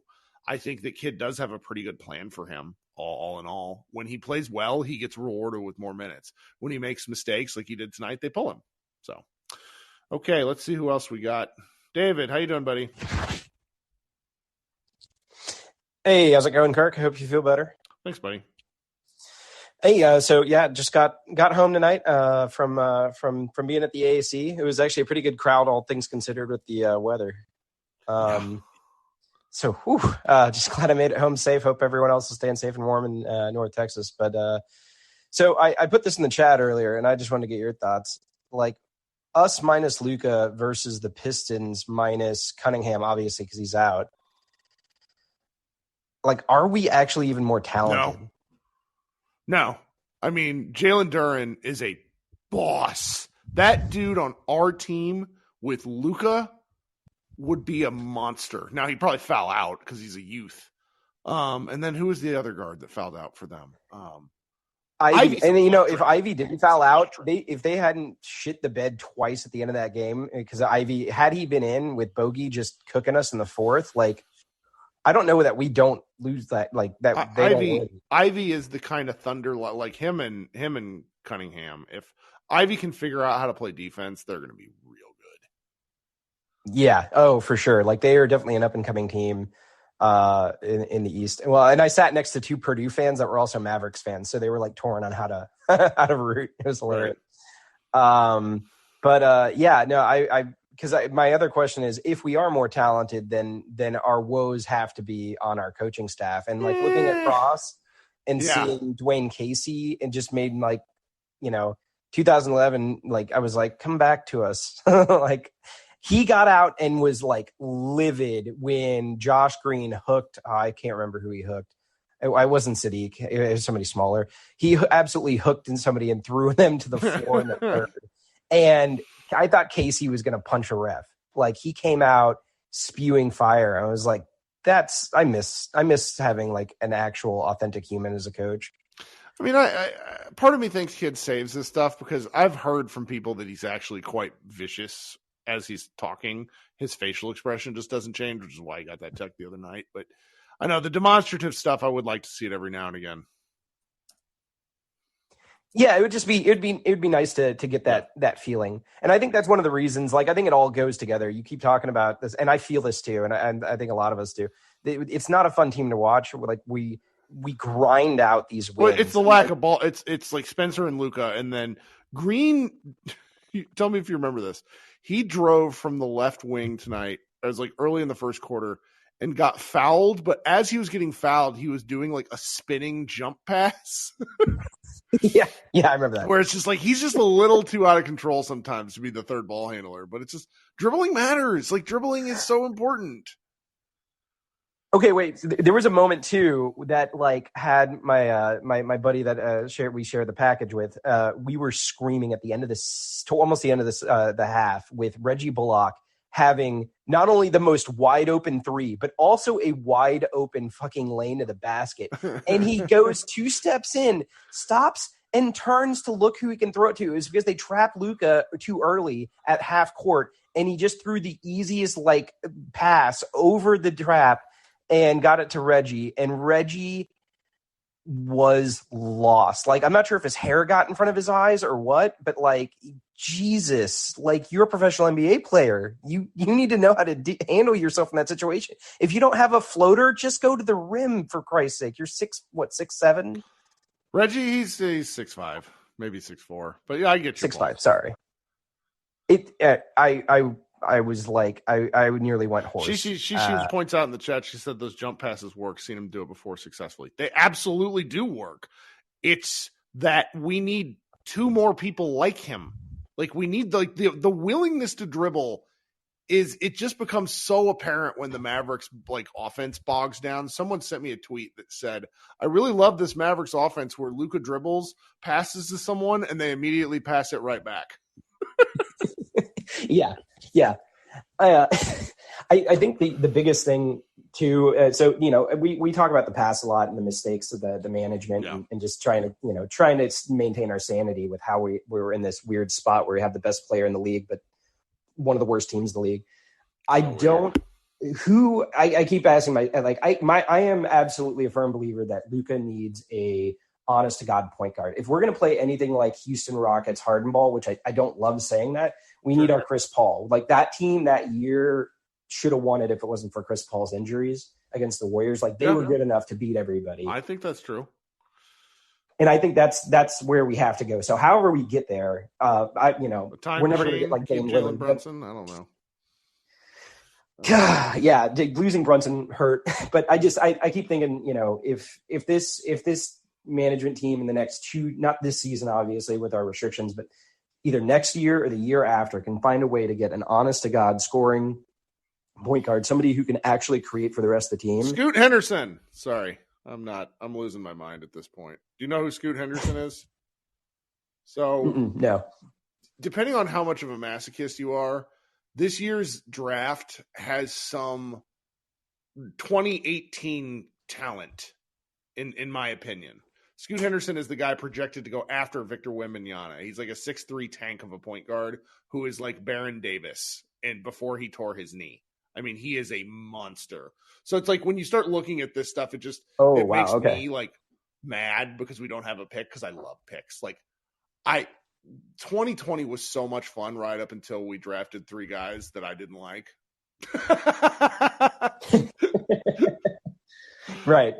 I think the kid does have a pretty good plan for him, all in all. When he plays well, he gets rewarded with more minutes. When he makes mistakes like he did tonight, they pull him. So, okay, let's see who else we got. David, how you doing, buddy? Hey, how's it going, Kirk? I hope you feel better. Thanks, buddy. Hey, just got home tonight from being at the AAC. It was actually a pretty good crowd, all things considered, with the weather. So, just glad I made it home safe. Hope everyone else is staying safe and warm in North Texas. But so I put this in the chat earlier, and I just wanted to get your thoughts. Like, us minus Luka versus the Pistons minus Cunningham, obviously, because he's out. Like, are we actually even more talented? No. I mean, Jalen Duren is a boss. That dude on our team with Luka would be a monster. Now, he'd probably foul out because he's a youth. And then who was the other guard that fouled out for them? Ivy. And, if Ivy didn't foul out, if they hadn't shit the bed twice at the end of that game, because Ivy, had he been in with Bogey just cooking us in the fourth, like, I don't know that we don't lose that. Like that, Ivy is the kind of thunder like him and Cunningham. If Ivy can figure out how to play defense, they're going to be real good. Yeah. Oh, for sure. Like they are definitely an up and coming team in the East. Well, and I sat next to 2 Purdue fans that were also Mavericks fans, so they were like torn on how to root. It was hilarious. Right. Because my other question is, if we are more talented, then our woes have to be on our coaching staff. And like looking at Cross and seeing Dwayne Casey and just made 2011, like I was like, come back to us. Like he got out and was like livid when Josh Green hooked. I can't remember who he hooked. I wasn't Sadiq. It was somebody smaller. He absolutely hooked in somebody and threw them to the floor in the third. And I thought Casey was going to punch a ref. Like he came out spewing fire. I was like, I miss having like an actual authentic human as a coach. I mean, I part of me thinks Kid saves this stuff because I've heard from people that he's actually quite vicious as he's talking, his facial expression just doesn't change, which is why he got that tech the other night. But I know the demonstrative stuff, I would like to see it every now and again. Yeah, it'd be nice to get that feeling. And I think that's one of the reasons, like, I think it all goes together. You keep talking about this, and I feel this too, and I think a lot of us do. It's not a fun team to watch. Like, we grind out these wins. Well, it's the lack of ball. It's like Spencer and Luka, and then Green. Tell me if you remember this. He drove from the left wing tonight. It was like early in the first quarter and got fouled. But as he was getting fouled, he was doing like a spinning jump pass. Yeah, I remember that. Where it's just like he's just a little too out of control sometimes to be the third ball handler. But it's just dribbling matters. Like dribbling is so important. Okay, wait. There was a moment too that like had my buddy that we shared the package with. We were screaming at the end of this, to almost the end of this the half, with Reggie Bullock having not only the most wide open three, but also a wide open fucking lane to the basket. And he goes 2 steps in, stops, and turns to look who he can throw it to. It's because they trapped Luka too early at half court, and he just threw the easiest like pass over the trap and got it to Reggie. And Reggie was lost. Like, I'm not sure if his hair got in front of his eyes or what, but like, Jesus, like, you're a professional NBA player. You need to know how to handle yourself in that situation. If you don't have a floater, just go to the rim, for Christ's sake. You're 6'7"? Reggie, he's 6'5", maybe 6'4", but yeah, I get your 6'5". Sorry. I was like, I nearly went hoarse. She points out in the chat, she said those jump passes work. Seen him do it before successfully. They absolutely do work. It's that we need 2 more people like him. Like, we need the willingness to dribble. It just becomes so apparent when the Mavericks like offense bogs down. Someone sent me a tweet that said, I really love this Mavericks offense where Luka dribbles, passes to someone, and they immediately pass it right back. Yeah. I think the biggest thing too. So, you know, we talk about the pass a lot and the mistakes of the management and just trying to maintain our sanity with how we're in this weird spot where we have the best player in the league, but one of the worst teams in the league. I keep asking I am absolutely a firm believer that Luka needs a honest to God point guard. If we're going to play anything like Houston Rockets Harden ball, which I don't love saying that, we need our Chris Paul. Like, that team that year should have won it if it wasn't for Chris Paul's injuries against the Warriors. Like, they were good enough to beat everybody. I think that's true. And I think that's where we have to go. So however we get there, we're never going to get like Dame Lillard. Brunson, I don't know. Yeah, losing Brunson hurt, but I keep thinking, you know, if this management team in the next 2, not this season, obviously with our restrictions, but either next year or the year after, can find a way to get an honest to God scoring point guard, somebody who can actually create for the rest of the team. Scoot Henderson. Sorry, I'm losing my mind at this point. Do you know who Scoot Henderson is? So no. Depending on how much of a masochist you are, this year's draft has some 2018 talent, in my opinion. Scoot Henderson is the guy projected to go after Victor Wembanyama. He's like a 6'3" tank of a point guard who is like Baron Davis, and before he tore his knee. I mean, he is a monster. So it's like when you start looking at this stuff, it makes me like mad because we don't have a pick, because I love picks. Like 2020 was so much fun right up until we drafted 3 guys that I didn't like. Right.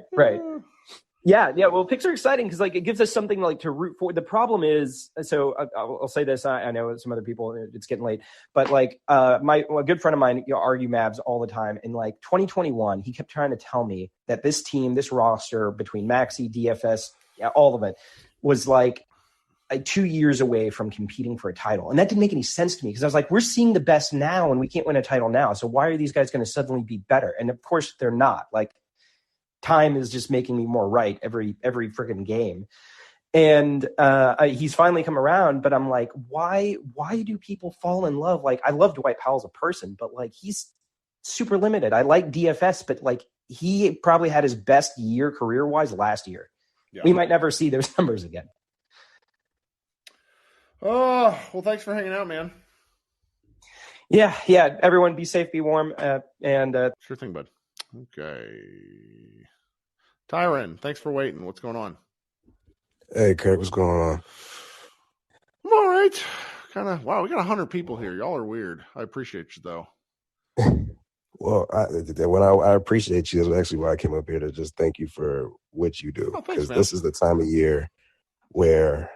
Yeah. Well, picks are exciting because like it gives us something like to root for. The problem is, so I'll say this. I know some other people, it's getting late, but like a good friend of mine, argue Mavs all the time. In like 2021, he kept trying to tell me that this team, this roster between Maxey, DFS, all of it, was like 2 years away from competing for a title. And that didn't make any sense to me because I was like, we're seeing the best now and we can't win a title now. So why are these guys going to suddenly be better? And of course they're not. Like, time is just making me more right every freaking game. And he's finally come around, but I'm like, why do people fall in love? Like, I love Dwight Powell as a person, but like, he's super limited. I like DFS, but like, he probably had his best year career-wise last year. Yeah. We might never see those numbers again. Oh, well, thanks for hanging out, man. Yeah. Everyone be safe, be warm, and Sure thing, bud. Okay. Tyron, thanks for waiting. What's going on? Hey, Kirk, what's going on? I'm all right. Wow, we got 100 people here. Y'all are weird. I appreciate you, though. Well, I appreciate you. That's actually why I came up here, to just thank you for what you do. Oh, thanks, Because man. this is the time of year where,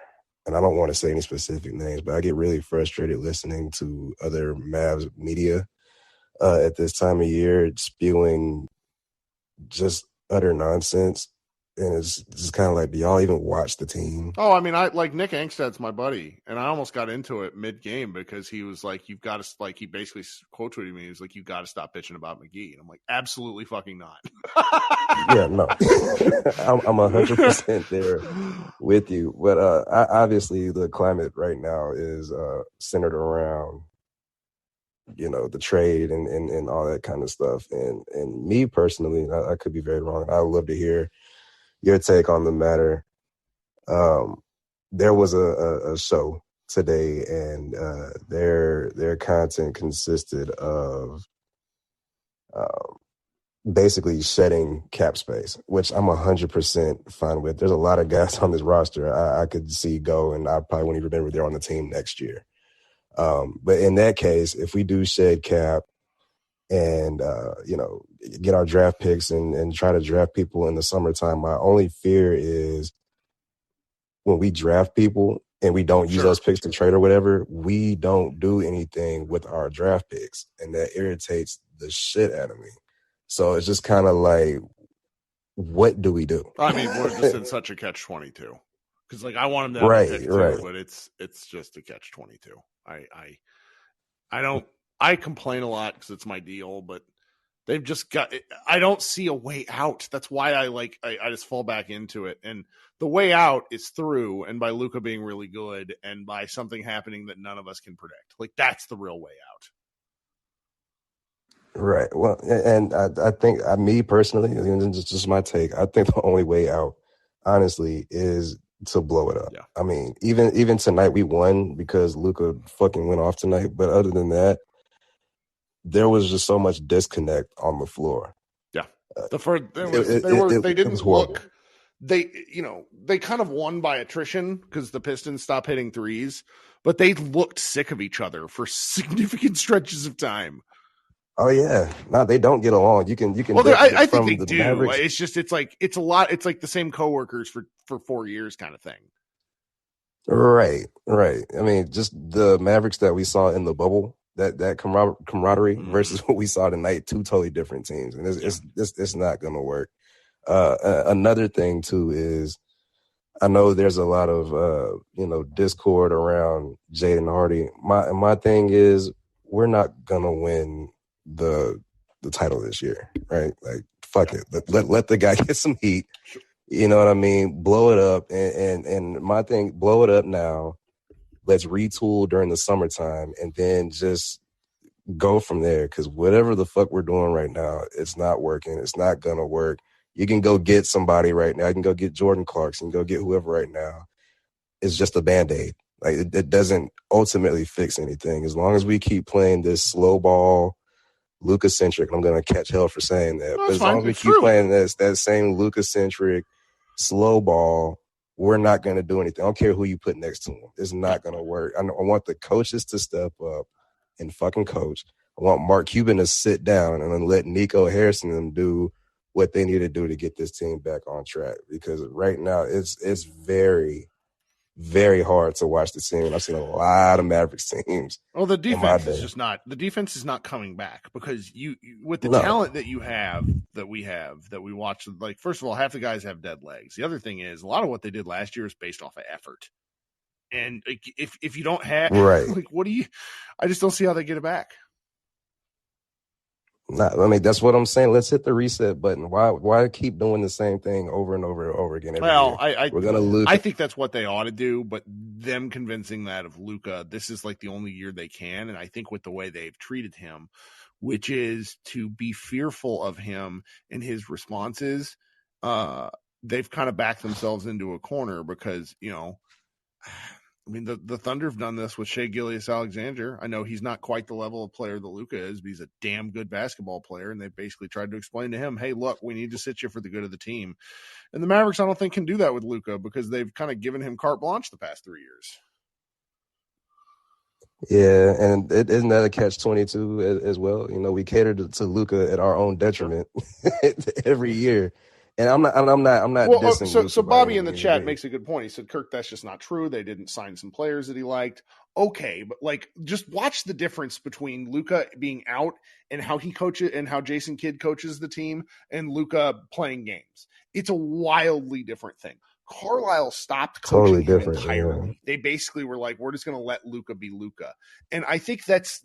and I don't want to say any specific names, but I get really frustrated listening to other Mavs media at this time of year spewing just utter nonsense. And it's just kind of like, do y'all even watch the team? Oh, I mean, I like Nick Angstad's my buddy, and I almost got into it mid-game because he was like, "You've got to," like, he basically quote tweeted me. He was like, "You've got to stop bitching about McGee," and I'm like, "Absolutely fucking not." Yeah, no, I'm 100% there with you. But obviously, the climate right now is centered around, the trade and all that kind of stuff. And me personally, I could be very wrong. I would love to hear your take on the matter. There was a show today, and their content consisted of basically shedding cap space, which I'm 100% fine with. There's a lot of guys on this roster I could see go, and I probably won't even remember they're on the team next year. But in that case, if we do shed cap and, get our draft picks and try to draft people in the summertime, my only fear is when we draft people and we don't use those picks to trade or whatever, we don't do anything with our draft picks. And that irritates the shit out of me. So it's just kind of like, what do we do? I mean, we're just in such a catch-22 because, like, I want him to have a pick too, but it's just a catch-22. I complain a lot because it's my deal, but they've just got. I don't see a way out. That's why I just fall back into it, and the way out is through, and by Luka being really good, and by something happening that none of us can predict. Like, that's the real way out. Right. Well, and I think me personally, and it's just my take, I think the only way out, honestly, is to blow it up. Yeah. I mean, even tonight we won because Luka fucking went off tonight. But other than that, there was just so much disconnect on the floor. Yeah. They didn't look. They kind of won by attrition because the Pistons stopped hitting threes, but they looked sick of each other for significant stretches of time. Oh yeah, no, they don't get along. You can. Well, I think they do. Mavericks. It's a lot. It's like the same coworkers for 4 years, kind of thing. Right. I mean, just the Mavericks that we saw in the bubble, that camaraderie versus what we saw tonight, two totally different teams, and it's not going to work. Another thing too is, I know there's a lot of discord around Jaden Hardy. My thing is, we're not gonna win the title this year, right? Like, fuck it. Let the guy get some heat. You know what I mean? Blow it up. And my thing, blow it up now. Let's retool during the summertime and then just go from there. Because whatever the fuck we're doing right now, it's not working. It's not going to work. You can go get somebody right now. You can go get Jordan Clarkson, go get whoever right now. It's just a Band-Aid. Like, it doesn't ultimately fix anything. As long as we keep playing this slow ball, Luka-centric, I'm going to catch hell for saying that. But as long as we keep playing that same Luka-centric slow ball, we're not going to do anything. I don't care who you put next to him. It's not going to work. I want the coaches to step up and fucking coach. I want Mark Cuban to sit down and then let Nico Harrison and them do what they need to do to get this team back on track. Because right now it's very, very hard to watch the team. I've seen a lot of Mavericks teams. Well, the defense is just not. The defense is not coming back because you with the talent that you have, that we watch. Like, first of all, half the guys have dead legs. The other thing is, a lot of what they did last year is based off of effort. And if you don't have, like, what do you? I just don't see how they get it back. I mean, that's what I'm saying. Let's hit the reset button. Why keep doing the same thing over and over and over again? We're gonna lose. I think that's what they ought to do, but them convincing that of Luka, this is like the only year they can. And I think with the way they've treated him, which is to be fearful of him and his responses, they've kind of backed themselves into a corner because, I mean, the Thunder have done this with Shai Gilgeous-Alexander. I know he's not quite the level of player that Luka is, but he's a damn good basketball player, and they basically tried to explain to him, hey, look, we need to sit you for the good of the team. And the Mavericks, I don't think, can do that with Luka because they've kind of given him carte blanche the past 3 years. Yeah, and isn't that a catch-22 as well? You know, we cater to Luka at our own detriment every year. And I'm not dissing Luka. So Bobby in the chat makes a good point. He said, Kirk, that's just not true. They didn't sign some players that he liked. Okay, but like just watch the difference between Luka being out and how he coaches and how Jason Kidd coaches the team and Luka playing games. It's a wildly different thing. Carlisle stopped coaching him entirely. Yeah. They basically were like, we're just going to let Luka be Luka. And I think that's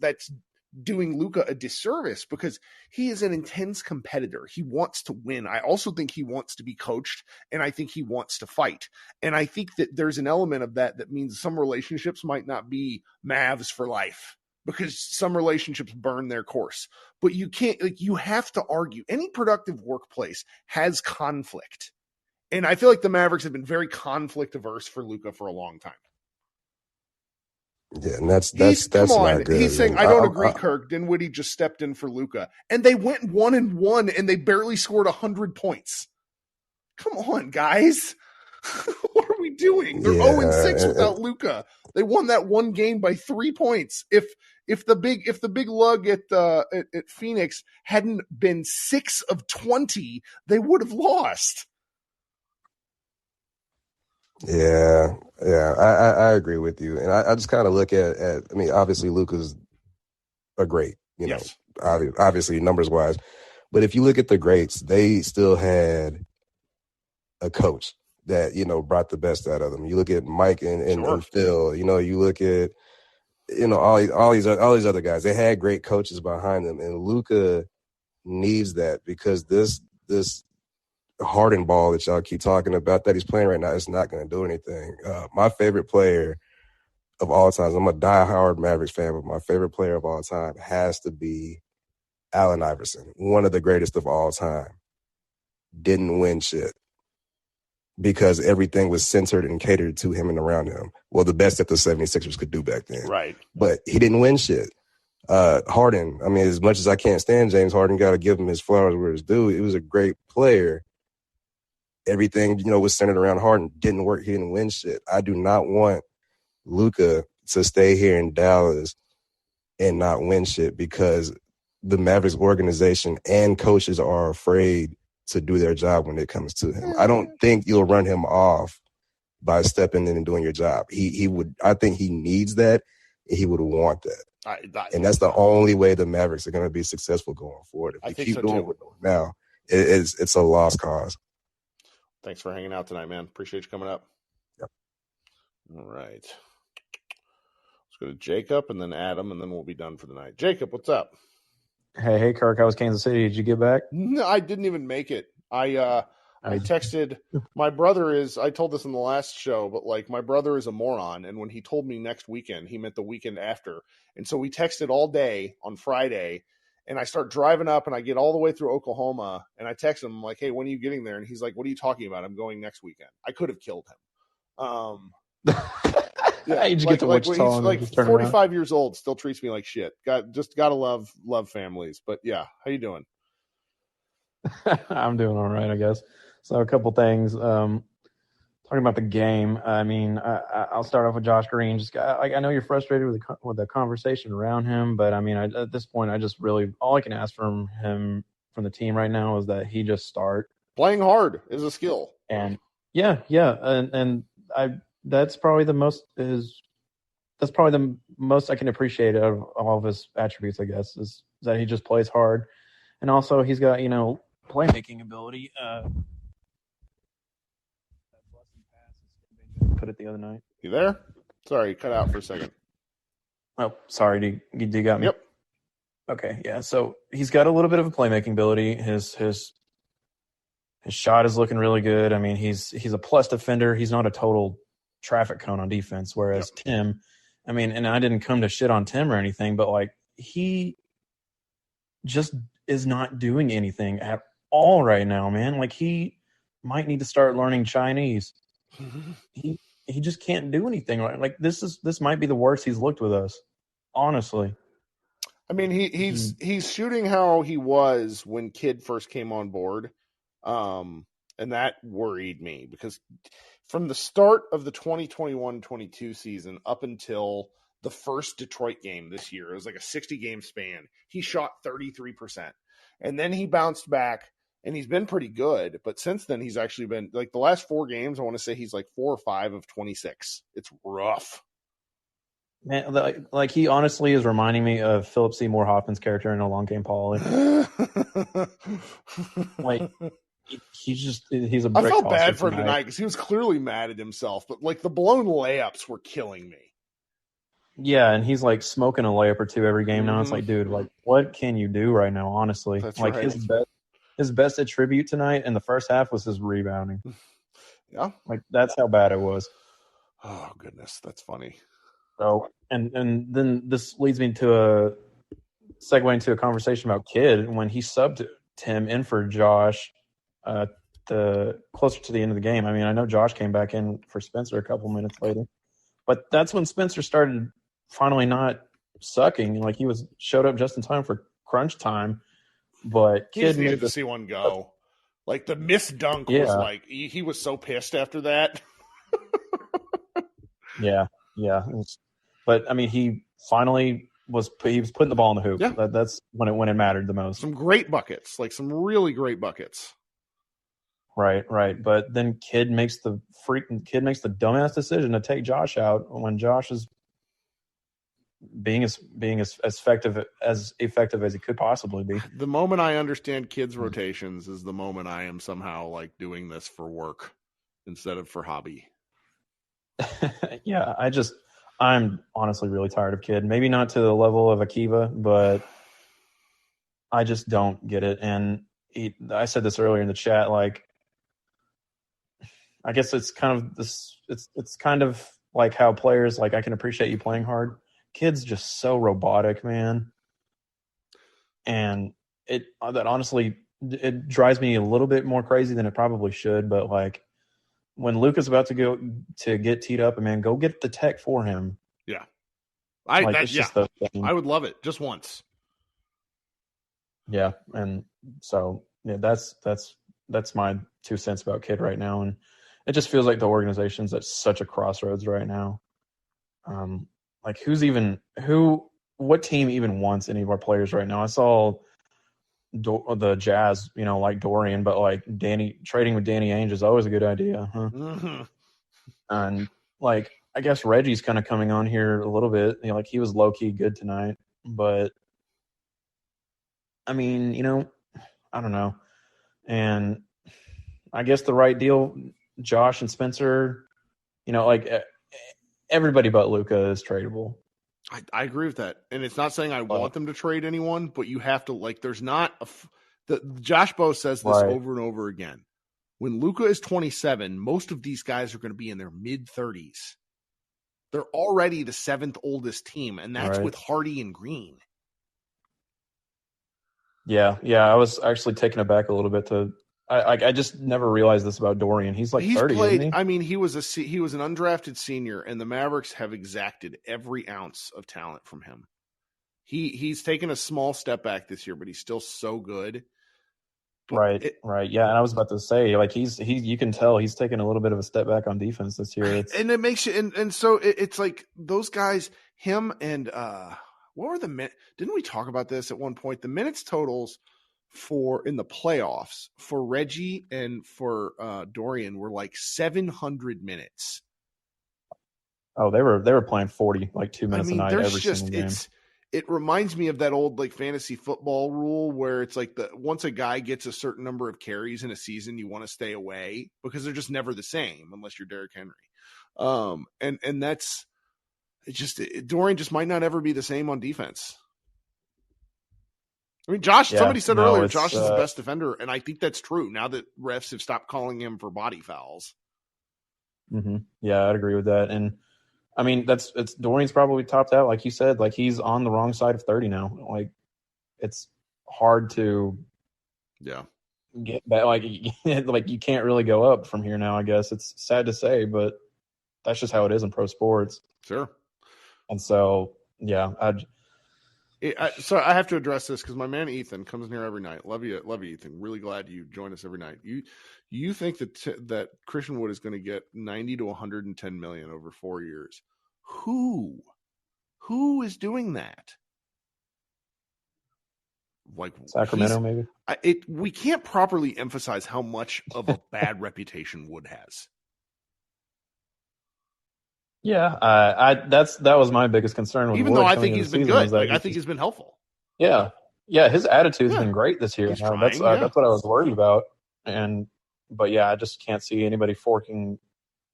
doing Luka a disservice because he is an intense competitor. He wants to win. I also think he wants to be coached, and I think he wants to fight. And I think that there's an element of that means some relationships might not be Mavs for life because some relationships burn their course. But you can't, like, you have to argue. Any productive workplace has conflict. And I feel like the Mavericks have been very conflict averse for Luka for a long time. Yeah, and that's not good. He's saying, I don't agree, Kirk. Dinwiddie just stepped in for Luka. And they went 1-1 and they barely scored 100 points. Come on, guys. What are we doing? They're 0-6 without Luka. They won that one game by 3 points. If the big lug at Phoenix hadn't been 6 of 20, they would have lost. Yeah, I agree with you, and I just kind of look at. I mean, obviously Luka's a great, yes, obviously numbers wise, but if you look at the greats, they still had a coach that brought the best out of them. You look at Mike and Phil. You look at all these other guys. They had great coaches behind them, and Luka needs that because this Harden ball that y'all keep talking about that he's playing right now is not going to do anything. My favorite player of all time, I'm a diehard Mavericks fan, but my favorite player of all time has to be Allen Iverson, one of the greatest of all time. Didn't win shit because everything was centered and catered to him and around him. Well, the best that the 76ers could do back then. Right. But he didn't win shit. Harden, I mean, as much as I can't stand James Harden, got to give him his flowers where it's due. He was a great player. Everything, was centered around Harden. Didn't work. He didn't win shit. I do not want Luka to stay here in Dallas and not win shit because the Mavericks organization and coaches are afraid to do their job when it comes to him. I don't think you'll run him off by stepping in and doing your job. He would. I think he needs that. And he would want that. And that's the only way the Mavericks are going to be successful going forward. If they keep doing it now, it's a lost cause. Thanks for hanging out tonight, man. Appreciate you coming up. Yep. All right. Let's go to Jacob and then Adam, and then we'll be done for the night. Jacob, what's up? Hey, Kirk. How was Kansas City? Did you get back? No, I didn't even make it. I texted my brother I told this in the last show, but like my brother is a moron. And when he told me next weekend, he meant the weekend after. And so we texted all day on Friday. And I start driving up and I get all the way through Oklahoma and I text him, I'm like, hey, when are you getting there? And he's like, what are you talking about? I'm going next weekend. I could have killed him. Yeah, you just get to Wichita. He's like 45 years old, still treats me like shit. Gotta love families. But yeah, how you doing? I'm doing all right, I guess. So a couple things. Talking about the game, I mean, I'll start off with Josh Green. Just I know you're frustrated with the conversation around him, but I mean, at this point, I just really all I can ask from him from the team right now is that he just start playing hard is a skill. And that's probably the most I can appreciate of all of his attributes, I guess, is that he just plays hard, and also he's got playmaking ability. Put it the other night. You there? Sorry, cut out for a second. Oh, sorry. Do you got me? Yep. Okay, yeah. So he's got a little bit of a playmaking ability. His shot is looking really good. I mean, he's a plus defender. He's not a total traffic cone on defense. Whereas Tim, I mean, and I didn't come to shit on Tim or anything, but like he just is not doing anything at all right now, man. Like he might need to start learning Chinese. he just can't do anything right. Like this might be the worst he's looked with us, honestly. I mean, he's shooting how he was when Kidd first came on board, and that worried me because from the start of the 2021-22 season up until the first Detroit game this year, it was like a 60-game span. He shot 33%, and then he bounced back, and he's been pretty good. But since then, he's actually been like the last 4 games. I want to say he's like 4 or 5 of 26. It's rough. Man, like he honestly is reminding me of Philip Seymour Hoffman's character in A Long Game Polly. Like he's a brick. I felt bad for him tonight because he was clearly mad at himself, but like the blown layups were killing me. Yeah, and he's like smoking a layup or two every game now. It's like, dude, like what can you do right now? Honestly, That's like right. his best attribute tonight in the first half was his rebounding. Yeah, like that's how bad it was. Oh goodness, that's funny. So, and then this leads me to a segue into a conversation about Kidd when he subbed Tim in for Josh closer to the end of the game. I mean, I know Josh came back in for Spencer a couple minutes later, but that's when Spencer started finally not sucking. Like he showed up just in time for crunch time, but Kidd needed to see one go. Like the missed dunk was like he was so pissed after that. Yeah. But I mean, he finally was putting the ball in the hoop. Yeah. That's when it mattered the most. Some great buckets, like some really great buckets. Right. But then Kidd makes the dumbass decision to take Josh out when Josh is being as effective as he could possibly be. The moment I understand Kidd's rotations is the moment I am somehow like doing this for work instead of for hobby. Yeah, I'm honestly really tired of Kidd. Maybe not to the level of Akiva, but I just don't get it. And I said this earlier in the chat, like, I guess it's kind of this. It's kind of like how players, like, I can appreciate you playing hard. Kidd's just so robotic, man. And that honestly, it drives me a little bit more crazy than it probably should. But like, when Luka's about to go to get teed up, and man, go get the tech for him. Yeah, I would love it just once. Yeah, and so yeah, that's my 2 cents about Kidd right now, and it just feels like the organization's at such a crossroads right now. Like what team even wants any of our players right now? I saw the Jazz, like Dorian, but like trading with Danny Ainge is always a good idea, huh? Mm-hmm. And like, I guess Reggie's kind of coming on here a little bit. Like he was low key good tonight, but I mean, I don't know. And I guess the right deal, Josh and Spencer, like everybody but Luka is tradable. I agree with that. And it's not saying I want them to trade anyone, but you have to, like, there's not Josh Bowe says this over and over again. When Luka is 27, most of these guys are going to be in their mid-30s. They're already the 7th oldest team, and that's with Hardy and Green. Yeah. I was actually taken aback a little bit I just never realized this about Dorian. He's like 30, isn't he? I mean, he was an undrafted senior, and the Mavericks have exacted every ounce of talent from him. He's taken a small step back this year, but he's still so good. Right. Yeah, and I was about to say, like, you can tell he's taken a little bit of a step back on defense this year. And it makes you, and so it's like those guys, him and what were the minutes? Didn't we talk about this at one point? The minutes totals in the playoffs for Reggie and for Dorian were like 700 minutes. Oh, they were playing 40, like 2 minutes a night every single game. It reminds me of that old like fantasy football rule where it's like once a guy gets a certain number of carries in a season, you want to stay away because they're just never the same unless you're Derrick Henry. And that's Dorian just might not ever be the same on defense. I mean, somebody said earlier, Josh is the best defender, and I think that's true now that refs have stopped calling him for body fouls. Mm-hmm. Yeah, I'd agree with that. And I mean, Dorian's probably topped out, like you said. Like he's on the wrong side of 30 now. Like it's hard to get back. Like you can't really go up from here now. I guess it's sad to say, but that's just how it is in pro sports. Sure. And so, yeah, So I have to address this because my man Ethan comes in here every night. Love you, Ethan. Really glad you join us every night. You think that Christian Wood is going to get 90 to 110 million over 4 years? Who is doing that? Like Sacramento, maybe. We can't properly emphasize how much of a bad reputation Wood has. Yeah, that was my biggest concern. Even though I think he's been good, I think he's been helpful. Yeah, his attitude's been great this year. That's what I was worried about, but I just can't see anybody forking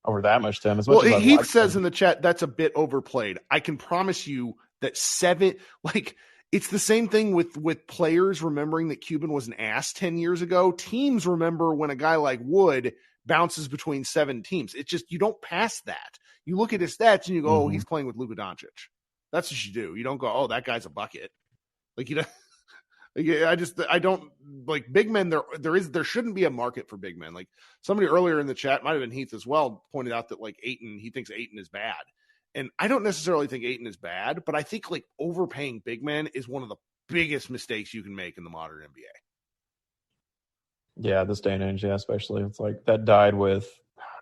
over that much to him. As much as Heath says in the chat that's a bit overplayed. I can promise you that it's the same thing with players remembering that Cuban was an ass 10 years ago. Teams remember when a guy like Wood bounces between 7 teams. It's just you don't pass that. You look at his stats and you go, oh, he's playing with Luka Doncic. That's what you do. You don't go, oh, that guy's a bucket. Like, you know, I don't like big men. There shouldn't be a market for big men. Like somebody earlier in the chat, might have been Heath as well, pointed out that like he thinks Ayton is bad. And I don't necessarily think Ayton is bad, but I think like overpaying big men is one of the biggest mistakes you can make in the modern NBA. Yeah, this day and age, especially. It's like that died with,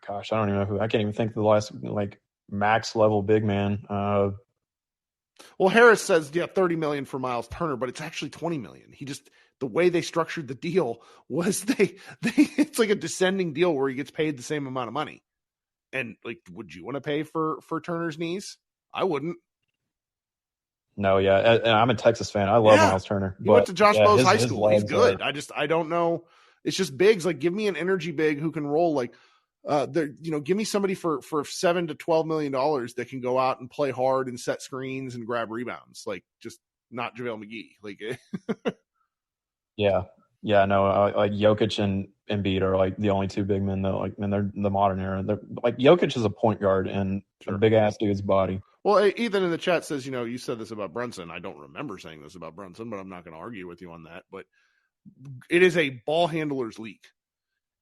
I don't even know who. I can't even think of the last like max level big man. Well, Harris says, 30 million for Miles Turner, but it's actually 20 million. The way they structured the deal was it's like a descending deal where he gets paid the same amount of money. And like, would you want to pay for Turner's knees? I wouldn't. No, and I'm a Texas fan. I love Miles Turner. He went to Josh Bowes High School. He's good. I don't know. It's just bigs. Like, give me an energy big who can roll. Like, give me somebody for $7 to $12 million that can go out and play hard and set screens and grab rebounds. Like, just not JaVale McGee. Like, no, like Jokic and Embiid are like the only 2 big men though. Like, they're in the modern era. They're like Jokic is a point guard and a big ass dude's body. Well, Ethan in the chat says, you said this about Brunson. I don't remember saying this about Brunson, but I'm not going to argue with you on that. But it is a ball handler's league.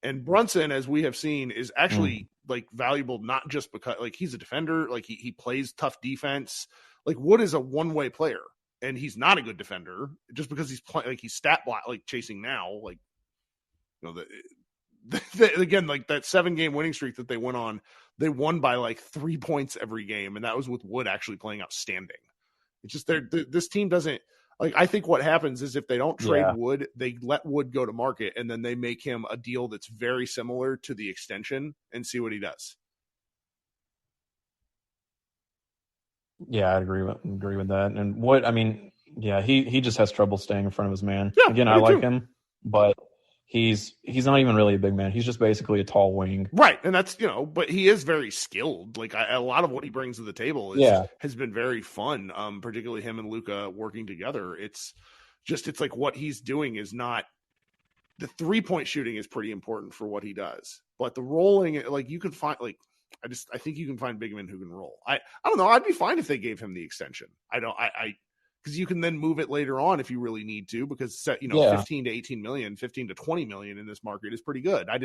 And Brunson, as we have seen, is actually like valuable, not just because like he's a defender, like he plays tough defense. Like Wood is a one-way player, and he's not a good defender just because he's playing like he's stat block like chasing now. Like, again, like that 7-game winning streak that they went on, they won by like 3 points every game, and that was with Wood actually playing outstanding. It's just this team doesn't. Like, I think what happens is if they don't trade Wood, they let Wood go to market, and then they make him a deal that's very similar to the extension and see what he does. Yeah, I agree with that. And Wood, I mean, he just has trouble staying in front of his man. Yeah, again, I like him, but he's not even really a big man. He's just basically a tall wing. Right. And that's, but he is very skilled. Like a lot of what he brings to the table has been very fun. Particularly him and Luka working together. It's like what he's doing is not the 3-point shooting is pretty important for what he does, but the rolling, like you can find like, I think you can find big men who can roll. I don't know. I'd be fine if they gave him the extension. Because you can then move it later on if you really need to, because 15 to 18 million, 15 to 20 million in this market is pretty good. I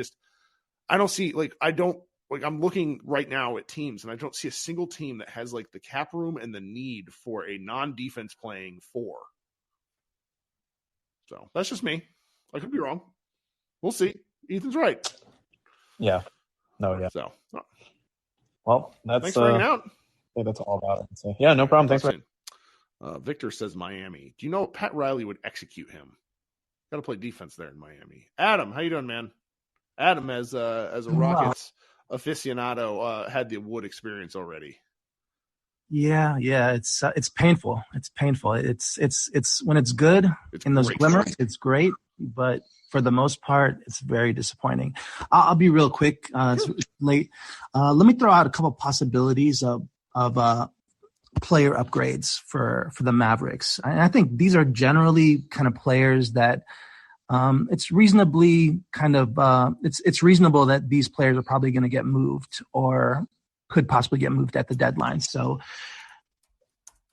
don't see I'm looking right now at teams and I don't see a single team that has like the cap room and the need for a non-defense playing 4. So that's just me. I could be wrong. We'll see. Ethan's right. Yeah. No, yeah. So, well, thanks for hanging out. I think that's all about it. So, yeah, no problem. Thanks for Victor says Miami. Do you know Pat Riley would execute him? Got to play defense there in Miami. Adam, how you doing, man? Adam, as a Rockets aficionado, had the Wood experience already. Yeah, it's painful. It's painful. It's when it's good in those glimmers, it's great, but for the most part, it's very disappointing. I'll be real quick. It's late. Let me throw out a couple possibilities of player upgrades for the Mavericks. And I think these are generally kind of players that it's reasonably it's reasonable that these players are probably going to get moved or could possibly get moved at the deadline. So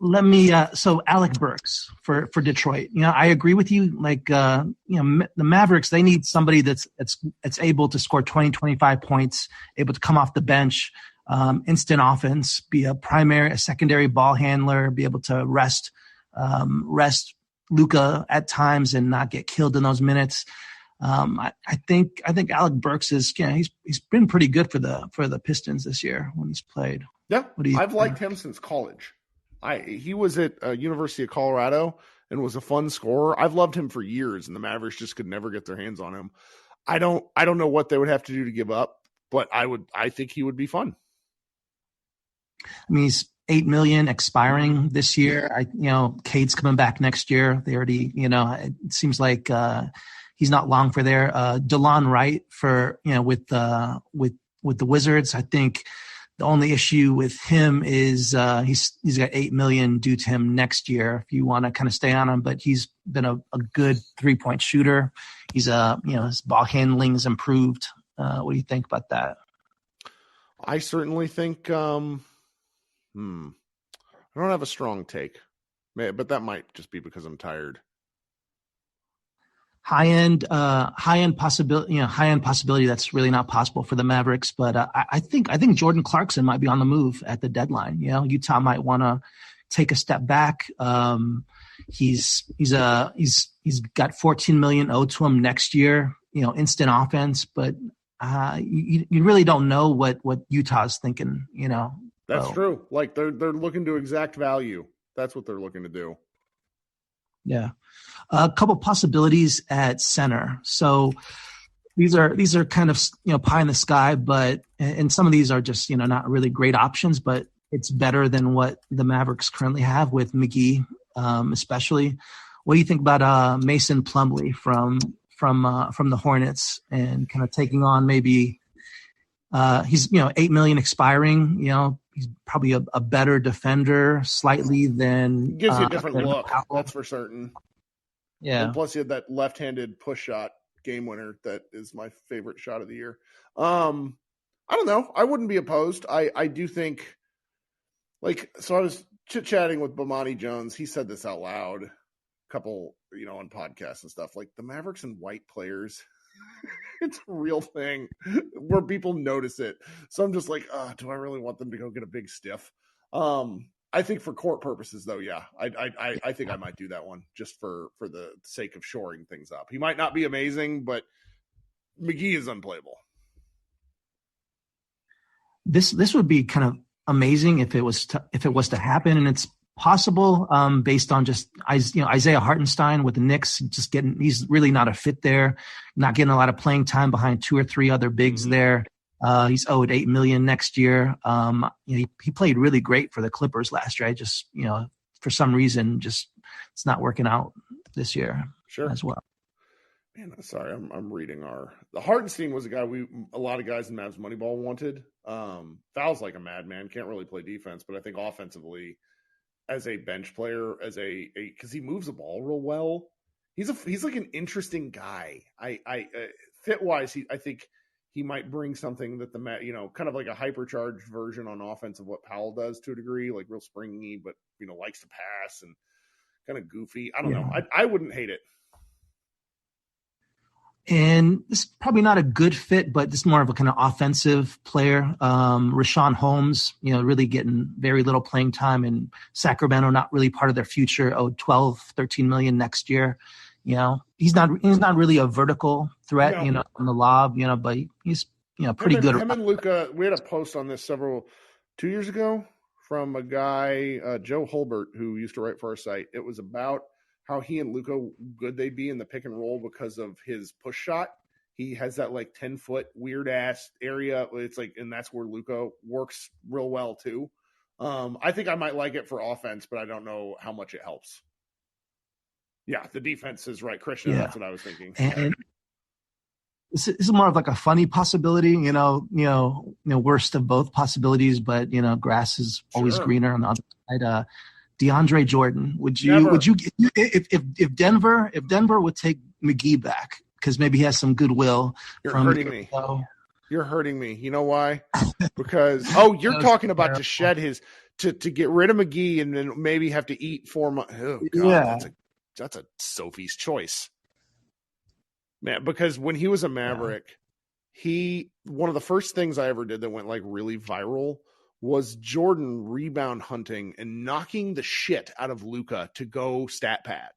so Alec Burks for Detroit. I agree with you. Like, the Mavericks, they need somebody that's able to score 20, 25 points, able to come off the bench, instant offense, be a secondary ball handler, be able to rest Luka at times and not get killed in those minutes. I think Alec Burks is, he's been pretty good for the Pistons this year when he's played. Yeah, I've liked him since college. He was at University of Colorado and was a fun scorer. I've loved him for years, and the Mavericks just could never get their hands on him. I don't know what they would have to do to give up, but I think he would be fun. I mean, he's $8 million expiring this year. Cade's coming back next year. They already, it seems like he's not long for there. DeLon Wright with the Wizards. I think the only issue with him is he's got $8 million due to him next year if you want to kind of stay on him. But he's been a good 3-point shooter. He's his ball handling is improved. What do you think about that? I certainly think. I don't have a strong take, but that might just be because I'm tired. High end possibility that's really not possible for the Mavericks. But I think Jordan Clarkson might be on the move at the deadline. Utah might want to take a step back. He's got $14 million owed to him next year. Instant offense, but you really don't know what Utah's thinking. That's true. Like they're looking to exact value. That's what they're looking to do. Yeah. A couple possibilities at center. So these are kind of, pie in the sky, and some of these are just, not really great options, but it's better than what the Mavericks currently have with McGee, especially. What do you think about Mason Plumlee from the Hornets and kind of taking on maybe he's, $8 million expiring, he's probably a better defender slightly than gives you a different look. That's for certain. Yeah. And plus he had that left-handed push shot game winner. That is my favorite shot of the year. I don't know. I wouldn't be opposed. I do think so I was chit-chatting with Bomani Jones. He said this out loud a couple, on podcasts and stuff, like the Mavericks and white players. It's a real thing where people notice it. So I'm just like, do I really want them to go get a big stiff? I think for court purposes, though, yeah, I think I might do that one just for the sake of shoring things up. He might not be amazing, but McGee is unplayable. This would be kind of amazing if it was to happen, and it's possible based on just Isaiah Hartenstein with the Knicks he's really not a fit there, not getting a lot of playing time behind 2 or 3 other bigs there. He's owed $8 million next year. He played really great for the Clippers last year. I just for some reason it's not working out this year as well. Man, sorry, I'm reading the Hartenstein was a guy a lot of guys in Mavs Moneyball wanted. Fouls like a madman, can't really play defense, but I think offensively, as a bench player, because he moves the ball real well, he's like an interesting guy. I fit wise, I think he might bring something that kind of like a hypercharged version on offense of what Powell does to a degree, like real springy, but likes to pass and kind of goofy. I don't know. I wouldn't hate it. And this is probably not a good fit, but this is more of a kind of offensive player. Rashawn Holmes, really getting very little playing time in Sacramento, not really part of their future. Owed $13 million next year. He's not really a vertical threat, on the lob, but he's, pretty good. Him and Luka, we had a post on this 2 years ago from a guy, Joe Holbert, who used to write for our site. It was about how he and Luka good they'd be in the pick and roll because of his push shot. He has that 10-foot weird ass area. It's and that's where Luka works real well too. I think I might like it for offense, but I don't know how much it helps. Yeah, the defense is right, Christian. Yeah. That's what I was thinking. And this is more of a funny possibility, worst of both possibilities, but grass is always greener on the other side. DeAndre Jordan, would you if Denver would take McGee back because maybe he has some goodwill? You're hurting me. You're hurting me. You know why? Because you're talking about to shed his to get rid of McGee and then maybe have to eat 4 months. Oh God, yeah. That's a Sophie's choice, man. Because when he was a Maverick, one of the first things I ever did that went like really viral was Jordan rebound hunting and knocking the shit out of Luka to go stat pad.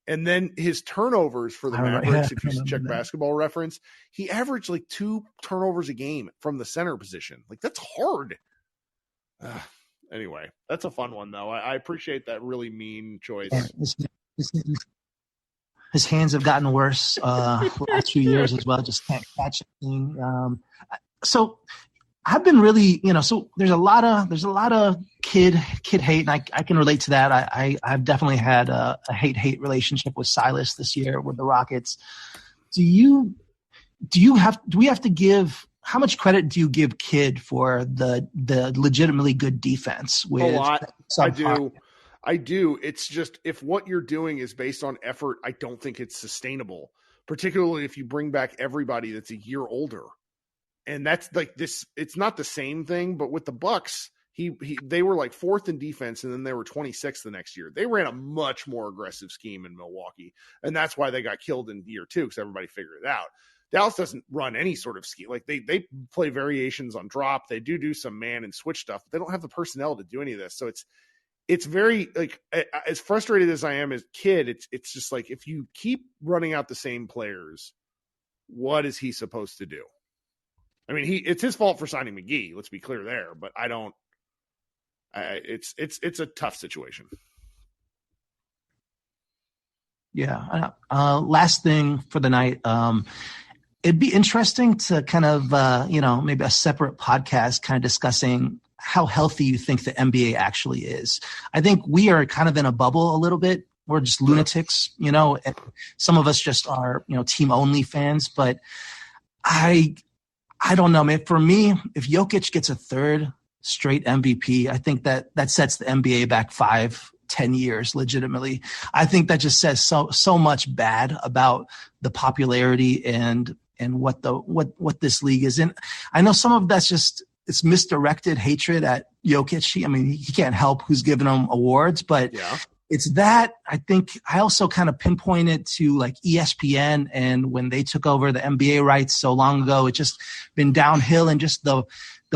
And then his turnovers for the Mavericks, if you check Basketball Reference, he averaged like 2 turnovers a game from the center position. Like, that's hard. Anyway, that's a fun one, though. I appreciate that really mean choice. His hands have gotten worse the last few years as well. Just can't catch anything. So I've been really, so there's a lot of kid hate, and I can relate to that. I've definitely had a hate relationship with Silas this year with the Rockets. Do we have to give, how much credit do you give Kidd for the legitimately good defense? With a lot. I do. It's just, if what you're doing is based on effort, I don't think it's sustainable, particularly if you bring back everybody that's a year older. And that's like this, it's not the same thing, but with the Bucks, they were like 4th in defense, and then they were 26th the next year. They ran a much more aggressive scheme in Milwaukee, and that's why they got killed in year 2, because everybody figured it out. Dallas doesn't run any sort of scheme. Like, they play variations on drop. They do some man and switch stuff, but they don't have the personnel to do any of this. So it's very, like, as frustrated as I am as Kidd, it's just like, if you keep running out the same players, what is he supposed to do? I mean, it's his fault for signing McGee. Let's be clear there, but it's a tough situation. Yeah. Last thing for the night. It'd be interesting to kind of, maybe a separate podcast kind of discussing how healthy you think the NBA actually is. I think we are kind of in a bubble a little bit. We're just lunatics, and some of us just are, team only fans, but I don't know, man. For me, if Jokic gets a 3rd straight MVP, I think that sets the NBA back 5-10 years legitimately. I think that just says so much bad about the popularity and what this league is. And I know some of that's just, it's misdirected hatred at Jokic. I mean, he can't help who's giving him awards, but yeah. It's that. I think I also kind of pinpointed to like ESPN, and when they took over the NBA rights so long ago, it's just been downhill, and just the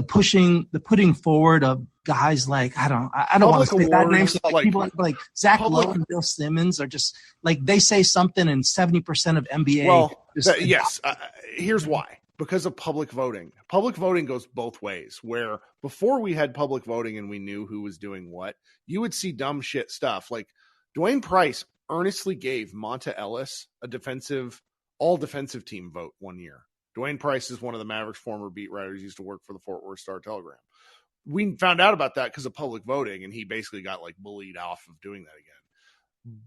putting forward of guys like, I don't want to say that name. So like people like Zach Lowe and Bill Simmons are just like, they say something and 70% of NBA. Well, yes. Here's why. Because of public voting. Public voting goes both ways, where before we had public voting and we knew who was doing what, you would see dumb shit stuff. Like Dwayne Price earnestly gave Monta Ellis a all defensive team vote one year. Dwayne Price is one of the Mavericks' former beat writers. He used to work for the Fort Worth Star-Telegram. We found out about that because of public voting, and he basically got like bullied off of doing that again.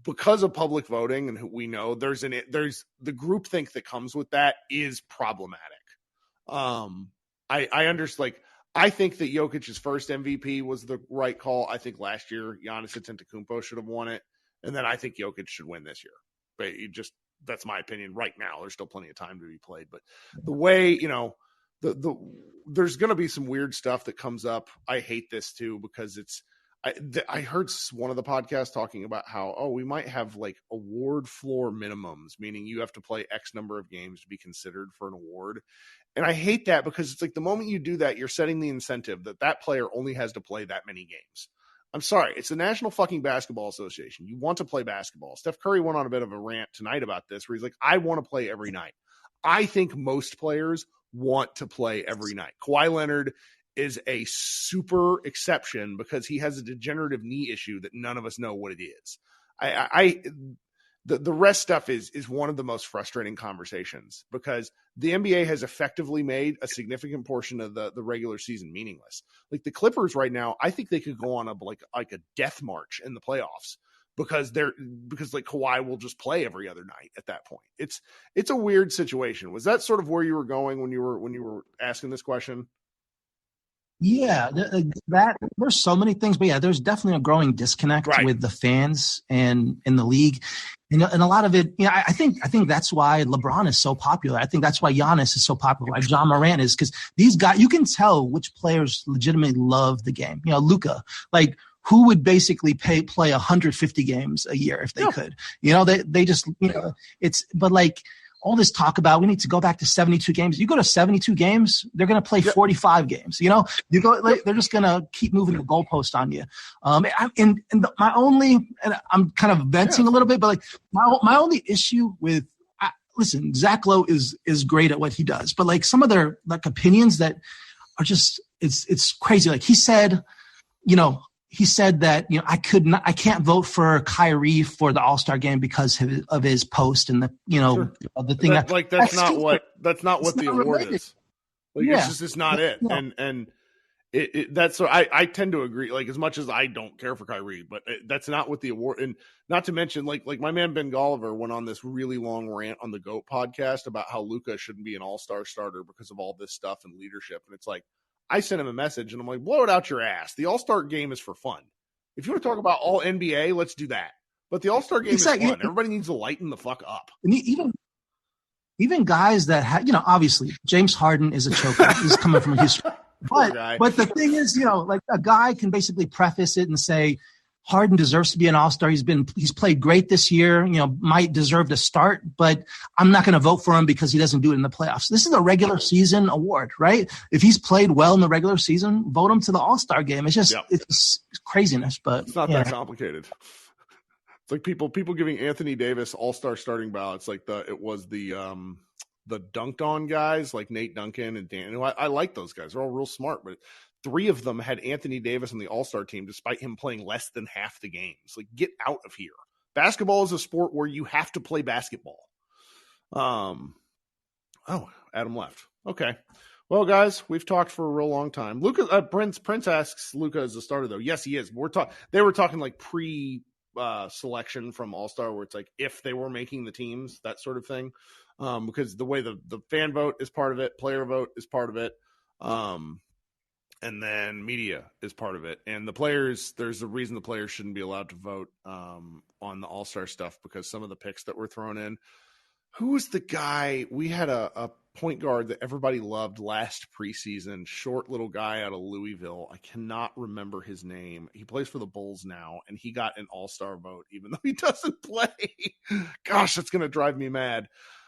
Because of public voting, and we know there's the groupthink that comes with that is problematic. I understand. Like, I think that Jokic's first MVP was the right call. I think last year Giannis Antetokounmpo should have won it, and then I think Jokic should win this year. But that's my opinion right now. There's still plenty of time to be played, but the way, there's going to be some weird stuff that comes up. I hate this too, because I heard one of the podcasts talking about how, we might have like award floor minimums, meaning you have to play X number of games to be considered for an award. And I hate that, because it's like the moment you do that, you're setting the incentive that player only has to play that many games. I'm sorry. It's the National fucking Basketball Association. You want to play basketball. Steph Curry went on a bit of a rant tonight about this, where he's like, I want to play every night. I think most players want to play every night. Kawhi Leonard is a super exception because he has a degenerative knee issue that none of us know what it is. The rest stuff is one of the most frustrating conversations, because the NBA has effectively made a significant portion of the regular season meaningless. Like the Clippers right now, I think they could go on a death march in the playoffs, because like Kawhi will just play every other night at that point. It's a weird situation. Was that sort of where you were going when you were asking this question? Yeah, there's so many things, but yeah, there's definitely a growing disconnect with the fans and in the league, and a lot of it. I think that's why LeBron is so popular. I think that's why Giannis is so popular. Why John Morant is, because these guys, you can tell which players legitimately love the game. Luka, like, who would basically play 150 games a year if they could? They just, but like, all this talk about we need to go back to 72 games. You go to 72 games, they're going to play 45 games. You know, you go, they're just going to keep moving the goalpost on you. My only, and I'm kind of venting a little bit, but like my only issue with, listen, Zach Lowe is great at what he does, but like some of their like opinions that are just, it's crazy. Like he said that, you know, I can't vote for Kyrie for the All-Star game because of his post and the, you know, the thing that's not what the award is. Like, it's not it. Yeah. And that's so I tend to agree. Like, as much as I don't care for Kyrie, but that's not what the award. And not to mention, like my man Ben Golliver went on this really long rant on the GOAT podcast about how Luka shouldn't be an all-star starter because of all this stuff and leadership. And it's like, I sent him a message and I'm like, blow it out your ass. The all-star game is for fun. If you want to talk about all NBA, let's do that. But the all-star game is fun. Everybody needs to lighten the fuck up. And even guys that have, you know, obviously James Harden is a choker. He's coming from Houston. But the thing is, you know, like a guy can basically preface it and say, Harden deserves to be an all-star. He's played great this year, you know, might deserve to start, but I'm not going to vote for him because he doesn't do it in the playoffs. This is a regular season award, right? If he's played well in the regular season, vote him to the all-star game. It's just, it's craziness, but it's not that complicated. It's like people giving Anthony Davis all-star starting ballots. Like it was the dunked on guys like Nate Duncan and Dan. I like those guys. They're all real smart, but 3 of them had Anthony Davis on the all-star team despite him playing less than half the games. Like, get out of here. Basketball is a sport where you have to play basketball. Adam left. Okay. Well, guys, we've talked for a real long time. Luka, Prince asks Luka is the starter though. Yes, he is. They were talking like selection from All-Star where it's like if they were making the teams, that sort of thing. Because the way the fan vote is part of it, player vote is part of it. And then media is part of it. And the players, there's a reason the players shouldn't be allowed to vote on the All-Star stuff because some of the picks that were thrown in. Who was the guy? We had a point guard that everybody loved last preseason, short little guy out of Louisville. I cannot remember his name. He plays for the Bulls now, and he got an All-Star vote even though he doesn't play. Gosh, that's going to drive me mad.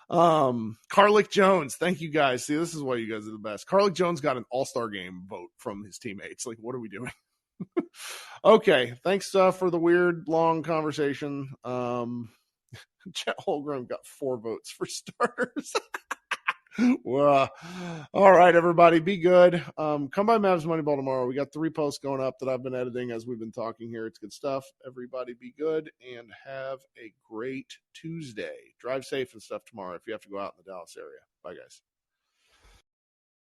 Carlick Jones, thank you guys. See, this is why you guys are the best. Carlick Jones got an all-star game vote from his teammates. Like, what are we doing? Okay, thanks for the weird long conversation. Chet Holmgren got 4 votes for starters. Well, all right, everybody, be good. Come by Mavs Moneyball tomorrow. We got 3 posts going up that I've been editing as we've been talking here. It's good stuff. Everybody be good and have a great Tuesday. Drive safe and stuff tomorrow if you have to go out in the Dallas area. Bye, guys.